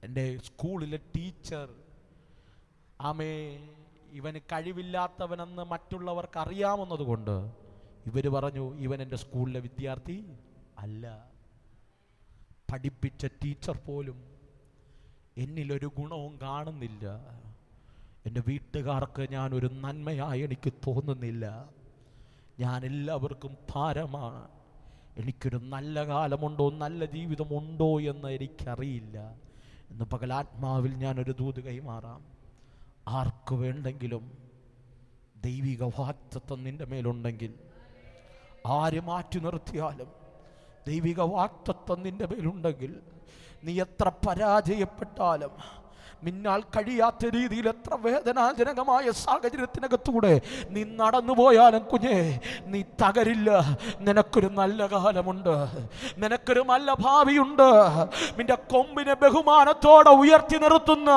എൻ്റെ സ്കൂളിലെ ടീച്ചർ ആമേ ഇവന് കഴിവില്ലാത്തവനെന്ന് മറ്റുള്ളവർക്ക് അറിയാമെന്നതുകൊണ്ട് ഇവർ പറഞ്ഞു, ഇവൻ എൻ്റെ സ്കൂളിലെ വിദ്യാർത്ഥി അല്ല. പഠിപ്പിച്ച ടീച്ചർ പോലും എന്നിലൊരു ഗുണവും കാണുന്നില്ല. എൻ്റെ വീട്ടുകാർക്ക് ഞാനൊരു നന്മയായി എനിക്ക് തോന്നുന്നില്ല. ഞാൻ എല്ലാവർക്കും ഭാരമാണ്. എനിക്കൊരു നല്ല കാലമുണ്ടോ, നല്ല ജീവിതമുണ്ടോ എന്ന് എനിക്കറിയില്ല. ഇന്ന് പകലാത്മാവിൽ ഞാനൊരു ദൂത് കൈമാറാം. ആർക്ക് വേണ്ടെങ്കിലും ദൈവിക വാഗ്ദത്തം നിൻ്റെ മേലുണ്ടെങ്കിൽ, ആര് മാറ്റി നിർത്തിയാലും ദൈവിക വാഗ്ദത്തം നിൻ്റെ മേലുണ്ടെങ്കിൽ, നീ എത്ര പരാജയപ്പെട്ടാലും, നിന്നാൽ കഴിയാത്ത രീതിയിൽ എത്ര വേദനാജനകമായ സാഹചര്യത്തിനകത്തൂടെ നീ നടന്നു പോയാലും കുഞ്ഞേ, നീ തകരില്ല. നിനക്കൊരു നല്ല കാലമുണ്ട്, നിനക്കൊരു നല്ല ഭാവിയുണ്ട്. നിന്റെ കൊമ്പിനെ ബഹുമാനത്തോടെ ഉയർത്തി നിർത്തുന്ന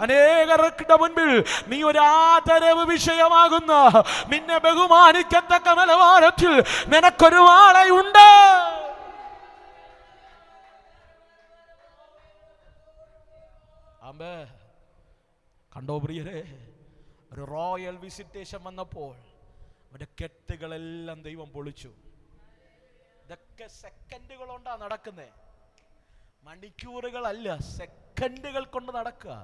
അനേകരുടെ മുൻപിൽ നീ ഒരു ആദരവ് വിഷയമാകുന്ന, നിന്നെ ബഹുമാനിക്കത്തക്ക നിലവാരത്തിൽ നിനക്കൊരു ആളെയുണ്ട്. കണ്ടോ പ്രിയരെ, ഒരു റോയൽ വിസിറ്റേഷൻ വന്നപ്പോൾ അവരുടെ കെട്ടുകളെല്ലാം ദൈവം പൊളിച്ചു. ഇതൊക്കെ സെക്കൻഡുകൾ കൊണ്ടാ നടക്കുന്നേ, മണിക്കൂറുകളല്ല, സെക്കൻഡുകൾ കൊണ്ട് നടക്കുക.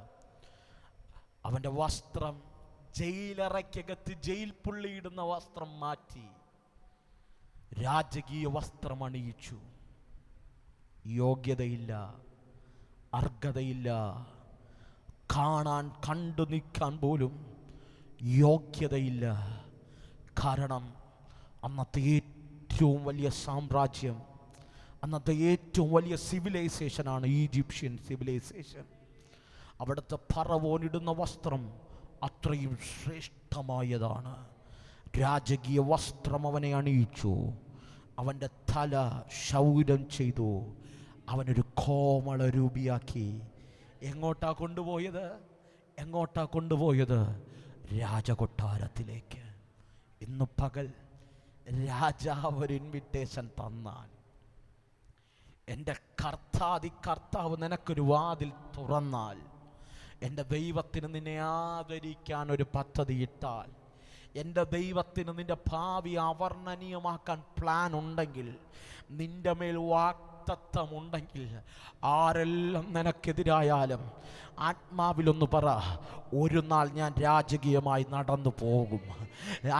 അവന്റെ വസ്ത്രം, ജയിലറയ്ക്കകത്ത് ജയിൽ പുള്ളിയിടുന്ന വസ്ത്രം മാറ്റി രാജകീയ വസ്ത്രം അണിയിച്ചു. യോഗ്യതയില്ല, അർഹതയില്ല, കാണാൻ കണ്ടു നിൽക്കാൻ പോലും യോഗ്യതയില്ല. കാരണം അന്നത്തെ ഏറ്റവും വലിയ സാമ്രാജ്യം, അന്നത്തെ ഏറ്റവും വലിയ സിവിലൈസേഷനാണ് ഈജിപ്ഷ്യൻ സിവിലൈസേഷൻ. അവിടുത്തെ ഫറവോനിടുന്ന വസ്ത്രം അത്രയും ശ്രേഷ്ഠമായതാണ്. രാജകീയ വസ്ത്രം അവനെ അണിയിച്ചു. അവൻ്റെ തല ക്ഷൗരം ചെയ്തു. അവനൊരു കോമള രൂപിയാക്കി. എങ്ങോട്ടാ കൊണ്ടുപോയത്? എങ്ങോട്ടാ കൊണ്ടുപോയത്? രാജകൊട്ടാരത്തിലേക്ക്. ഇന്ന് പകൽ രാജാവ് ഒരു ഇൻവിറ്റേഷൻ തന്നാൽ, എൻ്റെ കർത്താവ് നിനക്കൊരു വാതിൽ തുറന്നാൽ, എൻ്റെ ദൈവത്തിന് നിന്നെ ആദരിക്കാൻ ഒരു പദ്ധതി ഇട്ടാൽ, എൻ്റെ ദൈവത്തിന് നിൻ്റെ ഭാവി അവർണ്ണനീയമാക്കാൻ പ്ലാൻ ഉണ്ടെങ്കിൽ, നിൻ്റെ മേൽ വാഗ്ദത്തമുണ്ടെങ്കിൽ ആരെല്ലാം നിനക്കെതിരായാലും ആത്മാവിലൊന്ന് പറ, ഒരു നാൾ ഞാൻ രാജകീയമായി നടന്നു പോകും.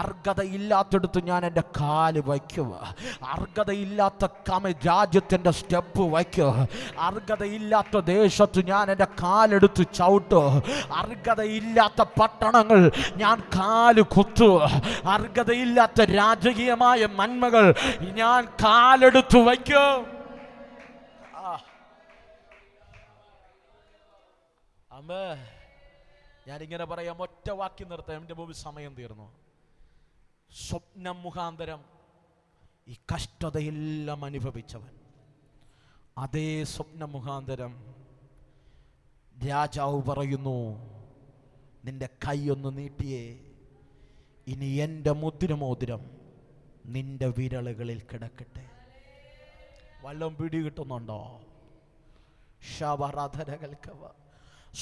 അർഹതയില്ലാത്തടത്ത് ഞാൻ എൻ്റെ കാല് വയ്ക്കും. അർഹതയില്ലാത്ത രാജ്യത്തിൻ്റെ സ്റ്റെപ്പ് വയ്ക്കും. അർഹതയില്ലാത്ത ദേശത്ത് ഞാൻ എൻ്റെ കാലെടുത്ത് ചവിട്ടു. അർഹതയില്ലാത്ത പട്ടണങ്ങൾ ഞാൻ കാല് കുത്തു. അർഹതയില്ലാത്ത രാജകീയമായ നന്മകൾ ഞാൻ കാലെടുത്ത് വയ്ക്കും. അമ്മേ, ഞാനിങ്ങനെ പറയാം, ഒറ്റ വാക്കി നിർത്താം, എൻ്റെ മുമ്പിൽ സമയം തീർന്നു. സ്വപ്നം മുഖാന്തരം ഈ കഷ്ടതയെല്ലാം അനുഭവിച്ചവൻ, അതേ സ്വപ്നം മുഖാന്തരം രാജാവ് പറയുന്നു, നിന്റെ കൈയൊന്ന് നീട്ടിയേ, ഇനി എൻ്റെ മുദ്രമോതിരം നിന്റെ വിരലുകളിൽ കിടക്കട്ടെ. വല്ലതും പിടി കിട്ടുന്നുണ്ടോ?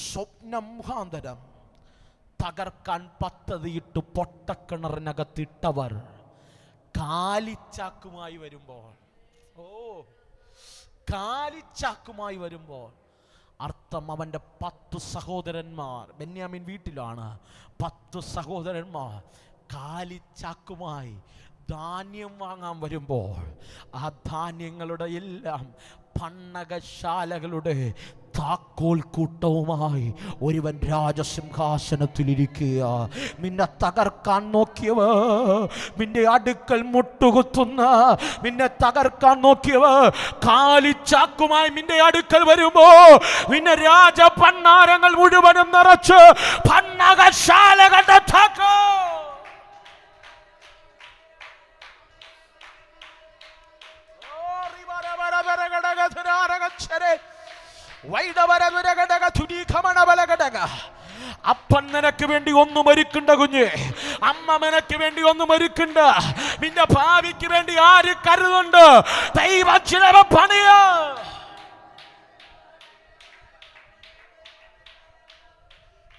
സ്വപ്നം മുഖാന്തരം തകർക്കാൻ പദ്ധതിയിട്ട് പൊട്ടക്കിണറിനകത്തിട്ടവർ കാലിച്ചാക്കുമായി വരുമ്പോൾ, കാലിച്ചാക്കുമായി വരുമ്പോൾ അർത്ഥം അവൻ്റെ 10 സഹോദരന്മാർ, ബെന്യാമീൻ വീട്ടിലാണ്, 10 സഹോദരന്മാർ കാലിച്ചാക്കുമായി ധാന്യം വാങ്ങാൻ വരുമ്പോൾ ആ ധാന്യങ്ങളുടെ എല്ലാം പണ്ണകശാലകളുടെ താക്കോൽ കൂട്ടവുമായി ഒരുവൻ രാജസിംഹാസനത്തിലിരിക്കുക. നിന്നെ തകർക്കാൻ നോക്കിയവ, നിന്റെ അടുക്കൽ മുട്ടുകുത്തുന്ന, നിന്നെ തകർക്കാൻ നോക്കിയവ കാലിച്ചാക്കുമായി നിന്റെ അടുക്കൽ വരുമ്പോ നിന്നെ രാജ പണ്ണാരങ്ങൾ മുഴുവനും നിറച്ച് പണ്ണകശാലകളുടെ താക്കോൽ അപ്പൻ നിനക്ക് വേണ്ടി ഒന്നും ഒരുക്കണ്ട കുഞ്ഞ്, അമ്മ നിനക്ക് വേണ്ടി ഒന്നും ഒരുക്കണ്ട. നിന്റെ ഭാവിക്ക് വേണ്ടി ആര് കരുതുണ്ട്? ദൈവം ചിലവ പണിയ.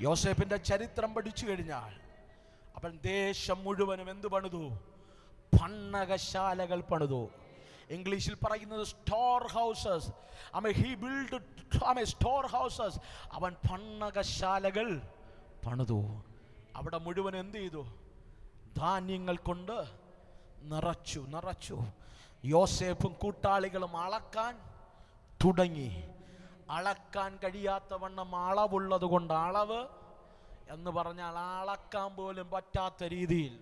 യോസേഫിന്റെ ചരിത്രം പഠിച്ചു കഴിഞ്ഞാൽ അവൻ ദേശം മുഴുവനും എന്ത് പണിതു? പണ്ണകശാലകൾ പണിതു. ഇംഗ്ലീഷിൽ പറയുന്നത് store houses. He build store houses. അവൻ പണ്ണകശാലകൾ പണിതു. അവിടെ മുഴുവൻ എന്ത് ചെയ്തു? ധാന്യങ്ങൾ കൊണ്ട് നിറച്ചു. യോസേഫും കൂട്ടാളികളും അളക്കാൻ തുടങ്ങി. അളക്കാൻ കഴിയാത്ത വണ്ണം അളവുള്ളത് കൊണ്ട്, അളവ് എന്ന് പറഞ്ഞാൽ അളക്കാൻ പോലും പറ്റാത്ത രീതിയിൽ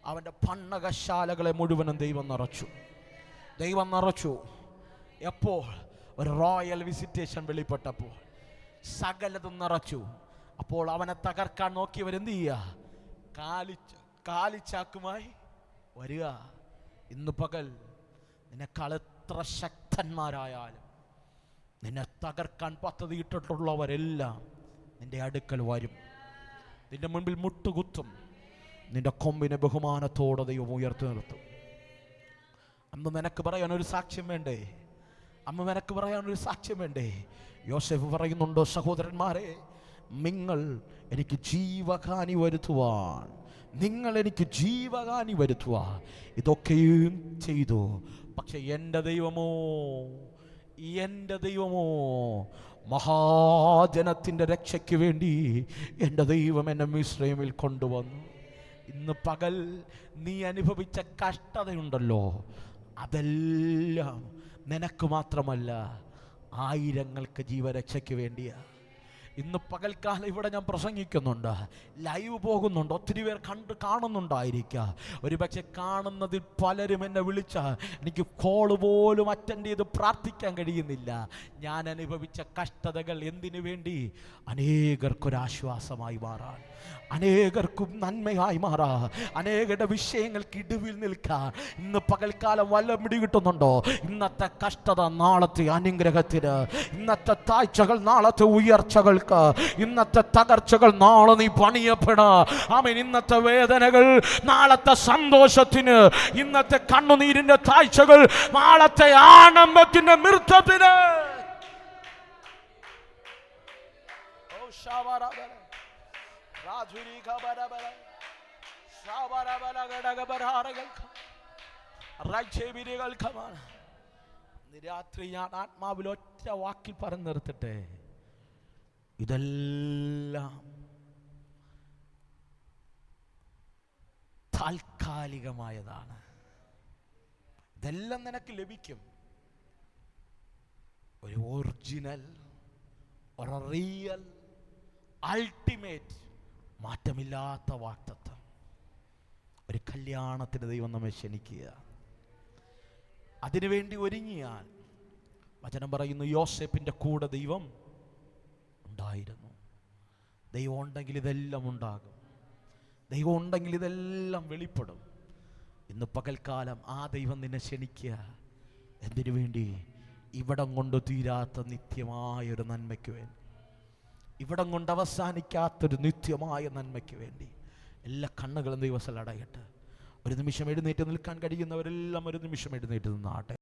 അവൻ്റെ പണ്ണകശാലകളെ മുഴുവനും ദൈവം നിറച്ചു. എപ്പോൾ? ഒരു റോയൽ വിസിറ്റേഷൻ വെളിപ്പെട്ടപ്പോൾ സകലതും നിറച്ചു. അപ്പോൾ അവനെ തകർക്കാൻ നോക്കിയവരെന്ത് ചെയ്യുക? കാലിച്ചാക്കുമായി വരിക. ഇന്ന് പകൽ നിനക്കാൾ എത്ര ശക്തന്മാരായാലും നിന്നെ തകർക്കാൻ പദ്ധതിയിട്ടിട്ടുള്ളവരെല്ലാം നിന്റെ അടുക്കൽ വരും, നിന്റെ മുൻപിൽ മുട്ടുകുത്തും. നിന്റെ കൊമ്പിനെ ബഹുമാനത്തോടെ ദൈവം ഉയർത്തി നിർത്തും. അന്ന് നിനക്ക് പറയാൻ ഒരു സാക്ഷ്യം വേണ്ടേ? യോസേഫ് പറയുന്നുണ്ടോ, സഹോദരന്മാരെ, നിങ്ങൾ എനിക്ക് ജീവഹാനി വരുത്തുവാൻ ഇതൊക്കെയും ചെയ്തു. പക്ഷെ എൻ്റെ ദൈവമോ മഹാജനത്തിൻ്റെ രക്ഷയ്ക്ക് വേണ്ടി എൻ്റെ ദൈവം എന്നെ മിസ്രയീമിൽ കൊണ്ടുവന്നു. ഇന്ന് പകൽ നീ അനുഭവിച്ച കഷ്ടതയുണ്ടല്ലോ, അതെല്ലാം നിനക്ക് മാത്രമല്ല, ആയിരങ്ങൾക്ക് ജീവരക്ഷയ്ക്ക് വേണ്ടിയാ. ഇന്ന് പകൽക്കാലം ഇവിടെ ഞാൻ പ്രസംഗിക്കുന്നുണ്ട്, ലൈവ് പോകുന്നുണ്ട്, ഒത്തിരി പേർ കാണുന്നുണ്ടായിരിക്കുക. ഒരുപക്ഷെ കാണുന്നതിൽ പലരും എന്നെ വിളിച്ച എനിക്ക് കോള് പോലും അറ്റൻഡ് ചെയ്ത് പ്രാർത്ഥിക്കാൻ കഴിയുന്നില്ല. ഞാൻ അനുഭവിച്ച കഷ്ടതകൾ എന്തിനു വേണ്ടി? അനേകർക്കൊരാശ്വാസമായി മാറാൻ, അനേകർക്കും നന്മയായി മാറാ, അനേകരുടെ വിഷയങ്ങൾക്ക് ഇടിവിൽ നിൽക്കാൻ. ഇന്ന് പകൽക്കാലം വല്ല പിടി കിട്ടുന്നുണ്ടോ? ഇന്നത്തെ കഷ്ടത നാളത്തെ അനുഗ്രഹത്തിന്, ഇന്നത്തെ താഴ്ചകൾ നാളത്തെ ഉയർച്ചകൾക്ക്, ഇന്നത്തെ തകർച്ചകൾ നാളെ നീ പണിയപ്പെടാ. ആമേൻ. ഇന്നത്തെ വേദനകൾ നാളത്തെ സന്തോഷത്തിന്, ഇന്നത്തെ കണ്ണുനീരിന്റെ താഴ്ചകൾ നാളത്തെ ആനന്ദത്തിന്റെ നൃത്തത്തിന്. ഇന്ന് രാത്രി ഞാൻ ആത്മാവിൽ ഒറ്റ വാക്കിൽ പറഞ്ഞു നിർത്തട്ടെ, ഇതെല്ലാം താൽക്കാലികമായതാണ്. ഇതെല്ലാം നിനക്ക് ലഭിക്കും. ഒരു ഒറിജിനൽ, ഒരു റിയൽ, അൾട്ടിമേറ്റ്, മാറ്റമില്ലാത്ത വാഗ്ദത്തം. ഒരു കല്യാണത്തിന് ദൈവം നമ്മെ ക്ഷണിക്കുക. അതിനുവേണ്ടി ഒരുങ്ങിയാൽ, വചനം പറയുന്നു, യോസേപ്പിൻ്റെ കൂടെ ദൈവം ഉണ്ടായിരുന്നു. ദൈവം ഉണ്ടെങ്കിൽ ഇതെല്ലാം ഉണ്ടാകും. ദൈവം ഉണ്ടെങ്കിൽ ഇതെല്ലാം വെളിപ്പെടും. ഇന്ന് പകൽക്കാലം ആ ദൈവം നിന്നെ ക്ഷണിക്കുക. എന്തിനു വേണ്ടി? ഇവിടം കൊണ്ട് തീരാത്ത നിത്യമായൊരു നന്മയ്ക്ക് വേണ്ടി, ഇവിടം കൊണ്ട് അവസാനിക്കാത്തൊരു നിത്യമായ നന്മയ്ക്ക് വേണ്ടി. എല്ലാ കണ്ണുകളും ദൈവസ്ഥൽ അടയട്ടെ. ഒരു നിമിഷം എഴുന്നേറ്റ് നിൽക്കാൻ കഴിയുന്നവരെല്ലാം ഒരു നിമിഷം എഴുന്നേറ്റ് നിന്നാട്ടെ.